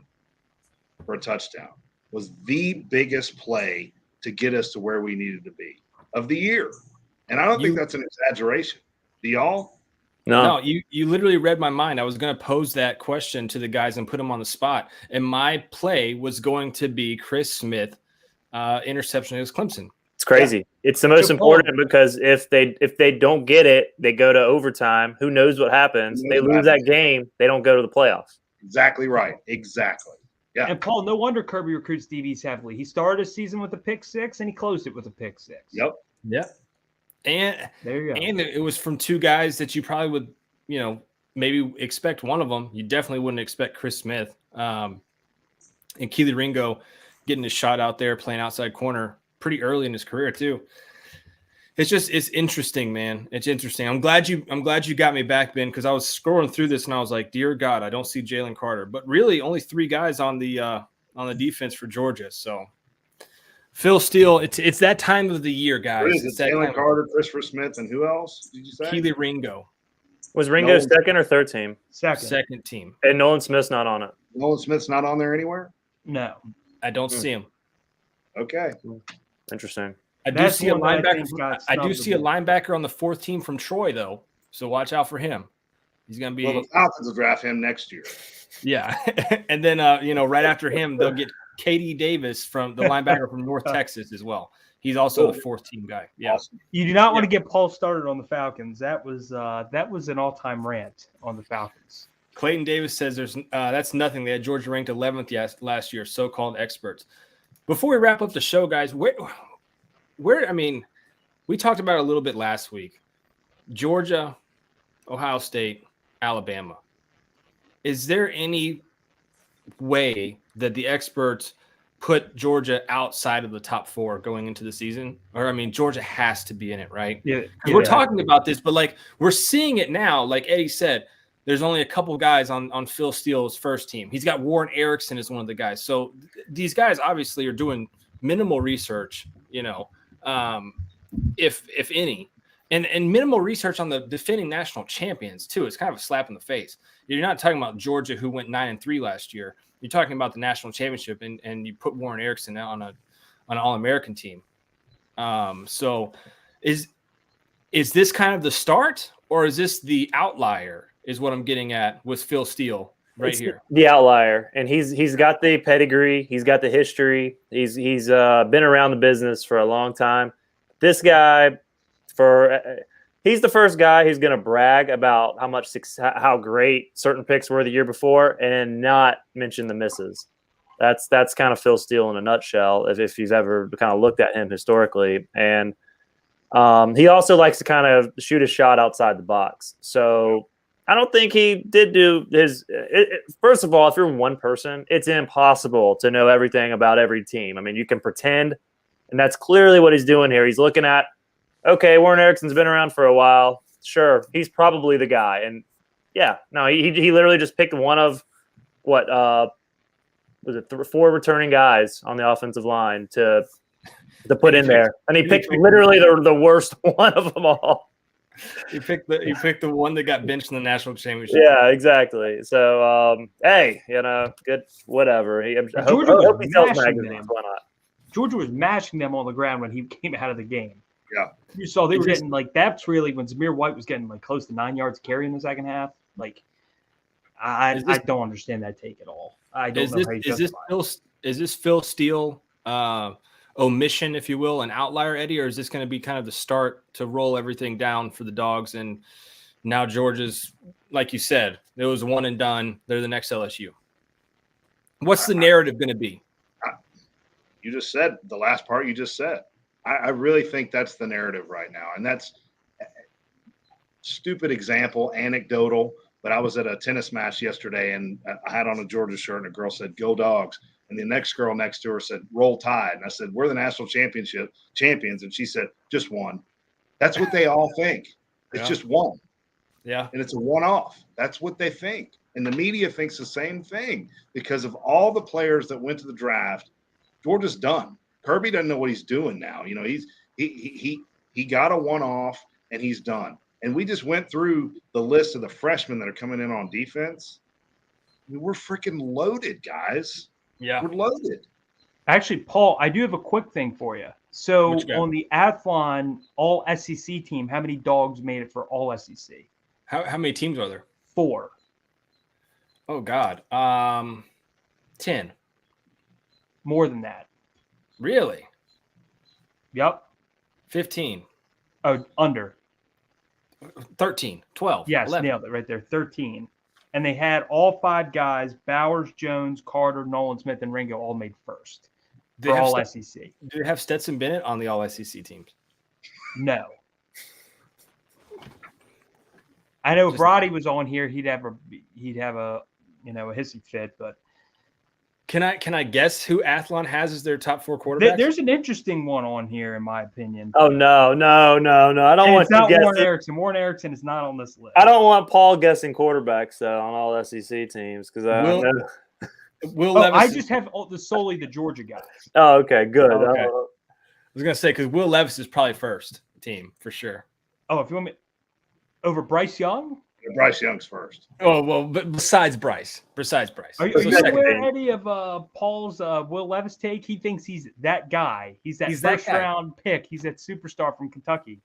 for a touchdown was the biggest play to get us to where we needed to be of the year. And I don't think that's an exaggeration. Do y'all? No, you literally read my mind. I was going to pose that question to the guys and put them on the spot. And my play was going to be Chris Smith interception against Clemson. It's crazy. Yeah. It's the most important because if they don't get it, they go to overtime. Who knows what happens? They lose that game. They don't go to the playoffs. Exactly right. Exactly. Yeah. And Paul, no wonder Kirby recruits DBs heavily. He started his season with a pick 6 and he closed it with a pick 6. Yep. And there you go. And it was from 2 guys that you probably would, maybe expect one of them. You definitely wouldn't expect Chris Smith. And Keely Ringo getting his shot out there, playing outside corner pretty early in his career too. It's interesting, man. It's interesting. I'm glad you got me back, Ben, because I was scrolling through this and I was like, dear God, I don't see Jalen Carter. But really only 3 guys on the defense for Georgia. So Phil Steele, it's that time of the year, guys. It's Jalen Carter, Christopher Smith, and who else did you say? Keely Ringo. Was Ringo second or third team? Second team. And Nolan Smith's not on it. Nolan Smith's not on there anywhere? No. I don't see him. Okay. Interesting. I do see a linebacker. I do see a linebacker on the 4th team from Troy, though. So watch out for him. He's going to be. Well, the Falcons will draft him next year. Yeah, and then right after him, they'll get K.D. Davis from the linebacker from North Texas as well. He's also the 4th team guy. Yeah. Awesome. You do not want to get Paul started on the Falcons. That was an all-time rant on the Falcons. Clayton Davis says that's nothing. They had Georgia ranked 11th last year. So-called experts. Before we wrap up the show, guys, where I mean, we talked about it a little bit last week. Georgia, Ohio State, Alabama. Is there any way that the experts put Georgia outside of the top 4 going into the season? Or, I mean, Georgia has to be in it, right? Yeah. We're talking about this, but, we're seeing it now. Like Eddie said, there's only a couple guys on Phil Steele's first team. He's got Warren Erickson as one of the guys. So these guys obviously are doing minimal research, if any. And minimal research on the defending national champions, too. It's kind of a slap in the face. You're not talking about Georgia, who went 9-3 last year. You're talking about the national championship, and you put Warren Erickson on an All-American team. So is this kind of the start, or is this the outlier, is what I'm getting at with Phil Steele here? The outlier, and he's got the pedigree. He's got the history. He's been around the business for a long time. This guy, he's the first guy who's going to brag about how great certain picks were the year before and not mention the misses. That's kind of Phil Steele in a nutshell, if you've ever kind of looked at him historically. And he also likes to kind of shoot a shot outside the box. So I don't think he did do his first of all, if you're one person, it's impossible to know everything about every team. I mean, you can pretend, and that's clearly what he's doing here. He's looking at, okay, Warren Erickson's been around for a while. Sure, he's probably the guy. And yeah, no, he literally just picked one of what was it 4 returning guys on the offensive line to put in there, and he picked literally the worst one of them all. He picked the one that got benched in the national championship. Yeah, exactly. So, hey, good, whatever. I hope he sells magazines. Why not? Georgia was mashing them on the ground when he came out of the game. Yeah, you saw they were getting that's really when Zamir White was getting close to 9 yards carry in the second half. I don't understand that take at all. I don't know how you justify it. Is this Phil Steele omission, if you will, an outlier, Eddie, or is this going to be kind of the start to roll everything down for the Dogs? And now Georgia's, like you said, it was one and done. They're the next LSU. What's the narrative going to be? You just said the last part you just said. I really think that's the narrative right now. And that's stupid example, anecdotal, but I was at a tennis match yesterday and I had on a Georgia shirt and a girl said, "Go Dogs." And the next girl next to her said, "Roll Tide." And I said, "We're the national champions." And she said, "Just one." That's what they all think. It's just one. Yeah. And it's a one-off. That's what they think. And the media thinks the same thing because of all the players that went to the draft. Georgia's done. Kirby doesn't know what he's doing now. He got a one-off and he's done. And we just went through the list of the freshmen that are coming in on defense. I mean, we're freaking loaded, guys. Yeah, we're loaded. Actually, Paul, I do have a quick thing for you. So on the Athlon All SEC team, how many Dogs made it for All SEC? How many teams are there? 4. Oh God, 10. More than that. Really? Yep. 15. Oh, under. 13. 12. Yes, 11. nailed it right there. 13. And they had all 5 guys, Bowers, Jones, Carter, Nolan Smith, and Ringo all made first for All SEC. Do they have Stetson Bennett on the All SEC teams? No. I know if Roddy was on here, he'd have a hissy fit, but Can I guess who Athlon has as their top 4 quarterbacks? There's an interesting one on here, in my opinion. Oh, no. I don't want to guess. Warren Erickson. Warren Erickson is not on this list. I don't want Paul guessing quarterbacks, though, on all SEC teams. Because I just have solely the Georgia guys. Oh, okay. Good. Okay. I was going to say, because Will Levis is probably first team for sure. Oh, if you want me over Bryce Young? Bryce Young's first. Oh, well, but besides Bryce. Are you aware, Eddie, of Paul's Will Levis take? He thinks he's that guy. He's that first-round pick. He's that superstar from Kentucky.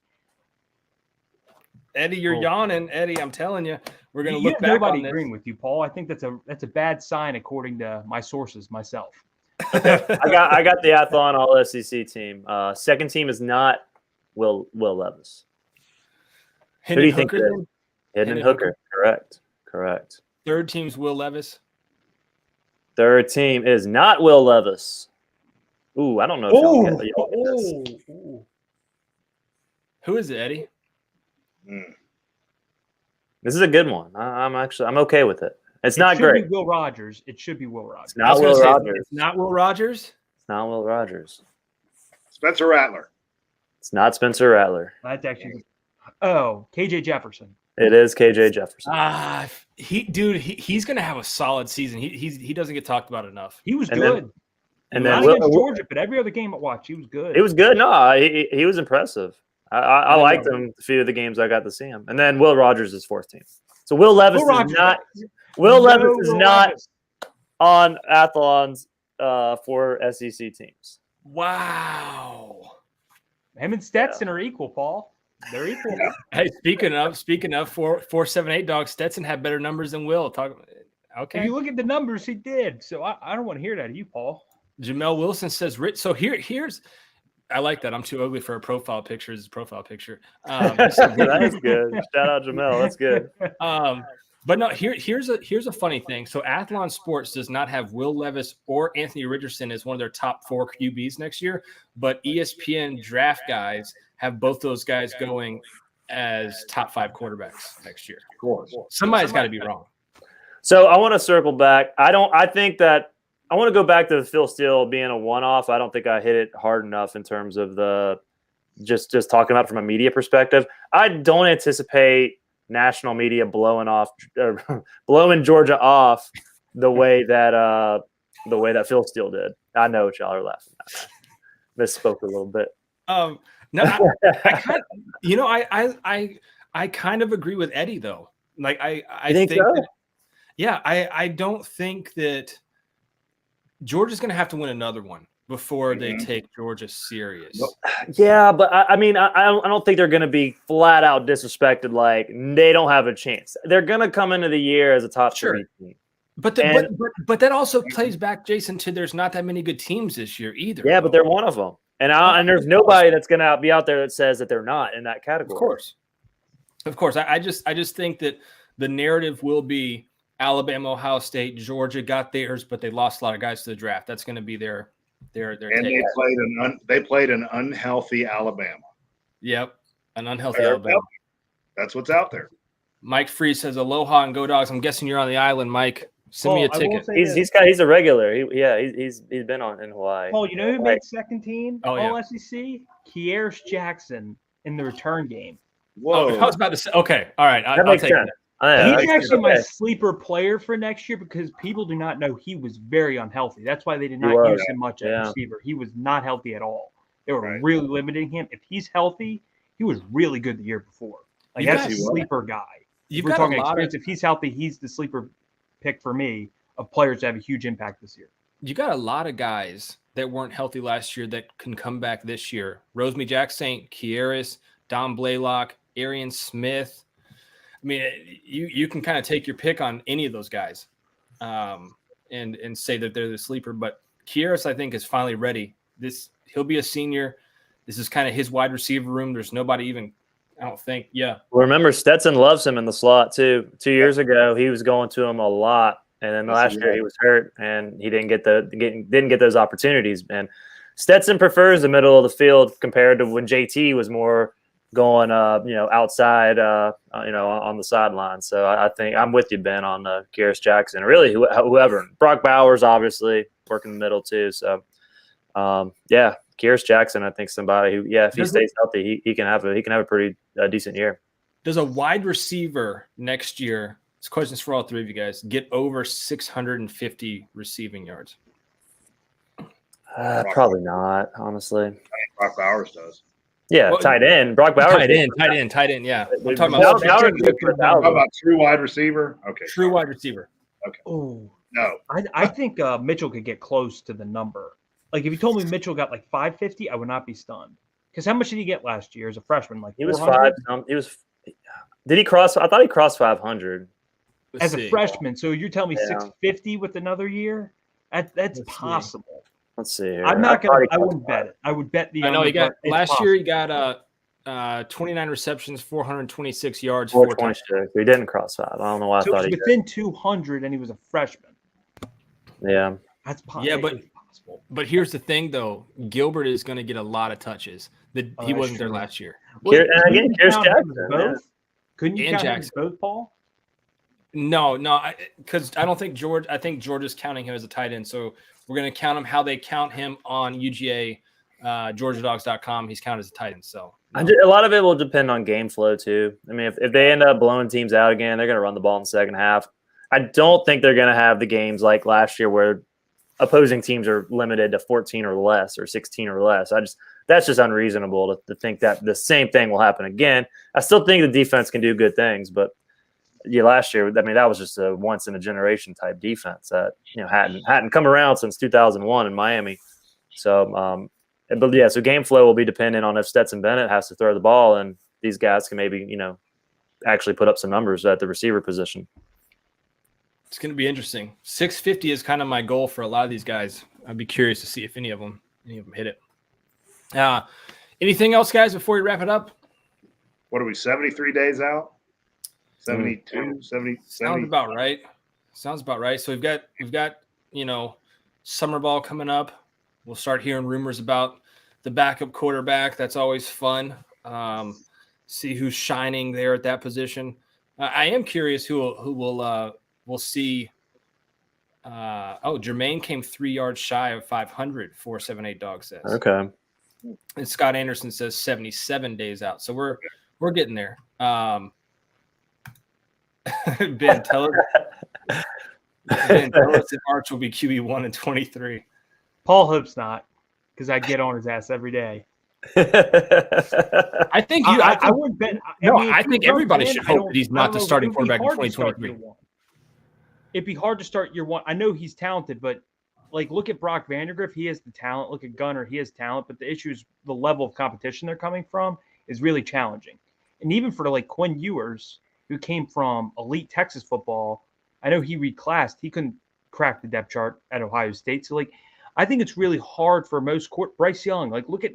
Eddie, you're yawning. Eddie, I'm telling you, we're going to look back nobody on this. agreeing with you, Paul. I think that's a bad sign according to my sources myself. I got the Athlon All SEC team. Second team is not Will Levis. Who do you think it is? Hendon Hooker. Correct. Third team's Will Levis. Third team is not Will Levis. Ooh, I don't know if y'all get this. Who is it, Eddie? This is a good one. I'm okay with it. It's not great. Will Rogers. It should be Will Rogers. It's not Will Rogers. It's not Will Rogers. It's not Will Rogers. Spencer Rattler. It's not Spencer Rattler. That's actually. Oh, KJ Jefferson. It is KJ Jefferson. He's going to have a solid season. He doesn't get talked about enough. He was good. And not against Georgia, but every other game I watched, he was good. He was good. No, he was impressive. I liked him a few of the games I got to see him. And then Will Rogers is fourth team. So Will Levis is not on Athlon's for SEC teams. Wow. Him and Stetson are equal, Paul. They're equal. Hey, speaking of 478 Dogs, Stetson had better numbers than Will. Okay. If you look at the numbers, he did. So I don't want to hear that of you, Paul. Jamel Wilson says Rich. So here's I like that. I'm too ugly for a profile picture. His profile picture. That is good. Shout out Jamel. That's good. But no, here's a funny thing. So Athlon Sports does not have Will Levis or Anthony Richardson as one of their top 4 QBs next year, but ESPN draft guys have both those guys going as top 5 quarterbacks next year. Of course. Somebody's got to be wrong. So I want to circle back. I think that I want to go back to Phil Steele being a one-off. I don't think I hit it hard enough in terms of the just talking about it from a media perspective. I don't anticipate national media blowing Georgia off the way that Phil Steele did. I know what y'all are laughing at. Misspoke a little bit. No, I kind of agree with Eddie though. Like I think so? that, yeah, I don't think that Georgia's going to have to win another one before they take Georgia serious. Yeah, but I mean, I don't think they're going to be flat out disrespected. Like they don't have a chance. They're going to come into the year as a top 3 team. But that also plays back, Jason, to there's not that many good teams this year either. Yeah, but they're one of them. And there's nobody that's going to be out there that says that they're not in that category. Of course. I just think that the narrative will be Alabama, Ohio State, Georgia got theirs, but they lost a lot of guys to the draft. That's going to be their and they played an unhealthy Alabama. Yep, an unhealthy Alabama. That's what's out there. Mike Free says aloha and go Dogs. I'm guessing you're on the island, Mike. Send me a ticket. He's a regular. He's been in Hawaii. Paul, you know who made second team? All SEC? Kearis Jackson in the return game. Whoa! I was about to say. Okay, all right. That makes sense. He's actually my sleeper player for next year because people do not know he was very unhealthy. That's why they did not use him much at receiver. He was not healthy at all. They were really limiting him. If he's healthy, he was really good the year before. Like that's a sleeper guy. If we're talking experience, if he's healthy, he's the sleeper pick for me of players to have a huge impact this year. You got a lot of guys that weren't healthy last year that can come back this year. Rosemary Jack-Saint, Kearis, Don Blaylock, Arian Smith. I mean, you can kind of take your pick on any of those guys and say that they're the sleeper. But Kearis, I think, is finally ready. He'll be a senior. This is kind of his wide receiver room. There's nobody even, I don't think. Yeah. Well, remember, Stetson loves him in the slot, too. 2 years ago, he was going to him a lot. And then last year he was hurt, and he didn't get those opportunities. And Stetson prefers the middle of the field compared to when JT was more going, outside, on the sideline. So I think I'm with you, Ben, on Kearis Jackson. Really, whoever. Brock Bowers, obviously, working the middle too. So, Kearis Jackson, I think somebody who, if he stays healthy, he can have a pretty decent year. Does a wide receiver next year? This question's for all three of you guys. Get over 650 receiving yards? Probably not, honestly. Brock Bowers does. Yeah, tight end. Brock Bowers. Tight end. Yeah, I'm talking about. How about true wide receiver? Okay, true wide receiver. Okay. Oh no, I think Mitchell could get close to the number. Like if you told me Mitchell got like 550, I would not be stunned. Because how much did he get last year as a freshman? Like he was 5. He was. Did he cross? I thought he crossed 500 as a freshman. So you're telling me 650 with another year? That's possible. Let's see here. I'm not gonna. I wouldn't bet it. I would bet the. I know he got last year. He got 29 receptions, 426 yards, 4 touchdowns. He didn't cross 5. I don't know why I thought he was within 200, and he was a freshman. Yeah, that's possible. Yeah, but here's the thing, though. Gilbert is going to get a lot of touches. He wasn't there last year. And again, Kearis Jackson. Couldn't you count him both, Paul? No, because I don't think George. I think George is counting him as a tight end. So we're going to count him how they count him on UGA, GeorgiaDogs.com. He's counted as a tight end. So a lot of it will depend on game flow too. I mean, if they end up blowing teams out again, they're going to run the ball in the second half. I don't think they're going to have the games like last year where opposing teams are limited to 14 or less or 16 or less. That's just unreasonable to think that the same thing will happen again. I still think the defense can do good things, but last year, I mean, that was just a once in a generation type defense that hadn't come around since 2001 in Miami. So, so game flow will be dependent on if Stetson Bennett has to throw the ball, and these guys can maybe actually put up some numbers at the receiver position. It's going to be interesting. 650 is kind of my goal for a lot of these guys. I'd be curious to see if any of them hit it. Anything else, guys, before we wrap it up? What are we, 73 days out? 72, 70. Sounds about right. So we've got summer ball coming up. We'll start hearing rumors about the backup quarterback. That's always fun. See who's shining there at that position. I am curious who we'll see. Jermaine came 3 yards shy of 500. 478 Dawg says. Okay. And Scott Anderson says 77 days out. So we're getting there. Ben, tell us if Arch will be QB1 in 23. Paul hopes not, because I get on his ass every day. I think I would bet. I think everybody should hope that he's not the starting quarterback in 2023. It'd be hard to start year one. I know he's talented, but look at Brock Vandagriff. He has the talent. Look at Gunner. He has talent, but the issue is the level of competition they're coming from is really challenging. And even for Quinn Ewers, who came from elite Texas football, I know he reclassed. He couldn't crack the depth chart at Ohio State. So I think it's really hard for most Bryce Young. Look at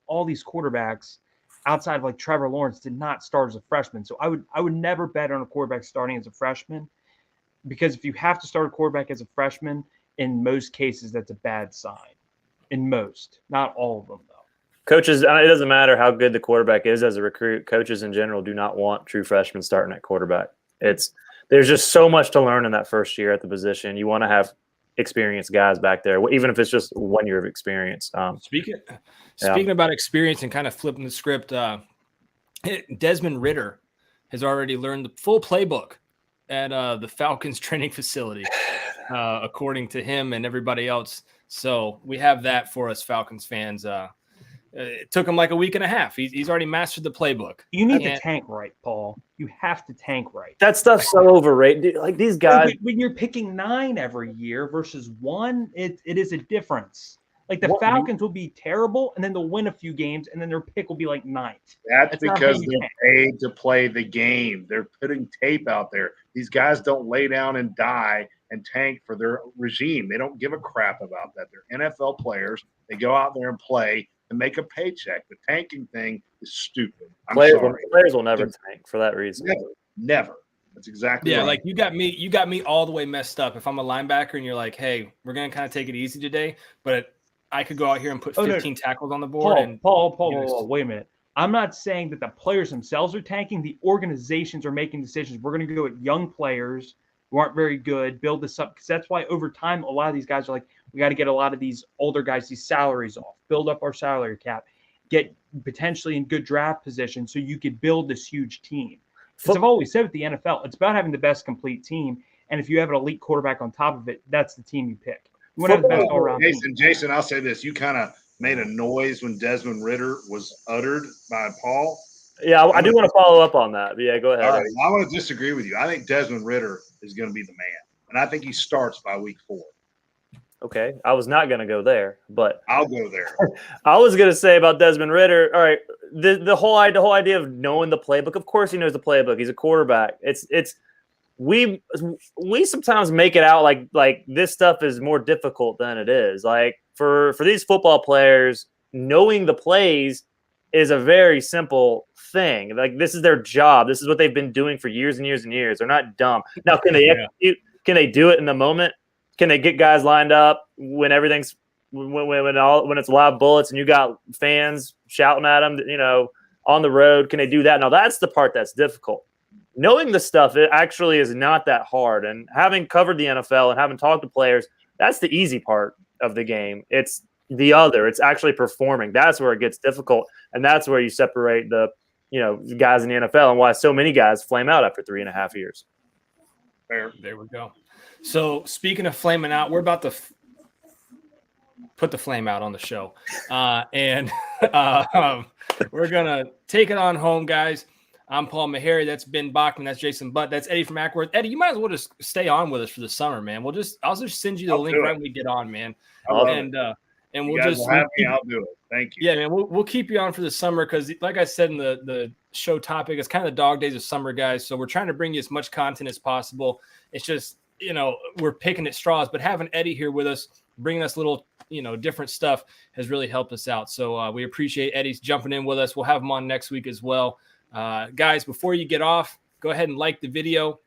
all these quarterbacks outside of Trevor Lawrence did not start as a freshman. So I would never bet on a quarterback starting as a freshman, because if you have to start a quarterback as a freshman, in most cases that's a bad sign. In most, not all of them though. Coaches, it doesn't matter how good the quarterback is as a recruit. Coaches in general do not want true freshmen starting at quarterback. There's just so much to learn in that first year at the position. You want to have experienced guys back there, even if it's just 1 year of experience. Speaking about experience and kind of flipping the script, Desmond Ridder has already learned the full playbook at the Falcons training facility, according to him and everybody else. So we have that for us Falcons fans. It took him a week and a half. He's already mastered the playbook. You need to tank right, Paul. You have to tank right. That stuff's so overrated. These guys. When you're picking 9 every year versus 1, it is a difference. The Falcons will be terrible, and then they'll win a few games, and then their pick will be 9th. That's because they're paid to play the game. They're putting tape out there. These guys don't lay down and die and tank for their regime. They don't give a crap about that. They're NFL players. They go out there and play and make a paycheck. The tanking thing is stupid. Players will never tank for that reason. Never. That's exactly right. You got me all the way messed up. If I'm a linebacker and you're hey, we're gonna kind of take it easy today, but I could go out here and put 15 tackles on the board. Paul, wait a minute. I'm not saying that the players themselves are tanking. The organizations are making decisions. We're going to go at young players who aren't very good, build this up, because that's why over time a lot of these guys are we got to get a lot of these older guys these salaries off, build up our salary cap, get potentially in good draft position so you could build this huge team. As I've always said with the NFL, it's about having the best complete team, and if you have an elite quarterback on top of it, that's the team you pick. You want to have the best all-around team. Jason, I'll say this. You kind of made a noise when Desmond Ridder was uttered by Paul. Yeah, I do want to follow up on that. Yeah, go ahead. All right, I want to disagree with you. I think Desmond Ridder is going to be the man, and I think he starts by week 4. Okay, I was not going to go there, but I'll go there. I was going to say about Desmond Ridder. All right, the whole idea of knowing the playbook. Of course, he knows the playbook. He's a quarterback. We sometimes make it out like this stuff is more difficult than it is. For these football players, knowing the plays is a very simple thing. This is their job. This is what they've been doing for years and years and years. They're not dumb. Now, can they execute? Can they do it in the moment? Can they get guys lined up when everything's when it's live bullets and you got fans shouting at them, on the road? Can they do that? Now that's the part that's difficult. Knowing the stuff, it actually is not that hard. And having covered the NFL and having talked to players, that's the easy part of the game. It's it's actually performing. That's where it gets difficult. And that's where you separate the guys in the NFL and why so many guys flame out after 3.5 years. Fair. There we go. So speaking of flaming out, we're about to put the flame out on the show. And we're going to take it on home, guys. I'm Paul Maharry. That's Ben Bachmann. That's Jason Butt. That's Eddie from Ackworth. Eddie, you might as well just stay on with us for the summer, man. I'll just send you the link right when we get on, man. And we'll just have me. I'll do it. Thank you. Yeah, man. We'll keep you on for the summer because, like I said in the show topic, it's kind of the Dawg Days of Summer, guys. So we're trying to bring you as much content as possible. It's just we're picking at straws, but having Eddie here with us bringing us little, different stuff has really helped us out. So we appreciate Eddie's jumping in with us. We'll have him on next week as well. Guys, before you get off, go ahead and like the video.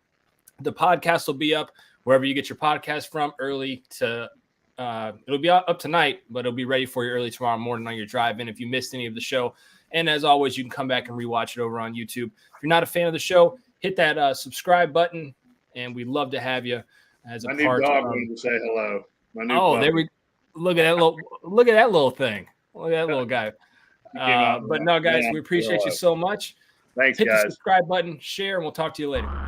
The podcast will be up wherever you get your podcast from early to it'll be up tonight, but it'll be ready for you early tomorrow morning on your drive in if you missed any of the show. And as always, you can come back and rewatch it over on YouTube. If you're not a fan of the show, hit that subscribe button, and we'd love to have you as a part. My new dog wanted to say hello. There we look at that little thing. Look at that little guy. But no, guys, we appreciate you so much. Thanks, hit guys. the subscribe button, share, and we'll talk to you later.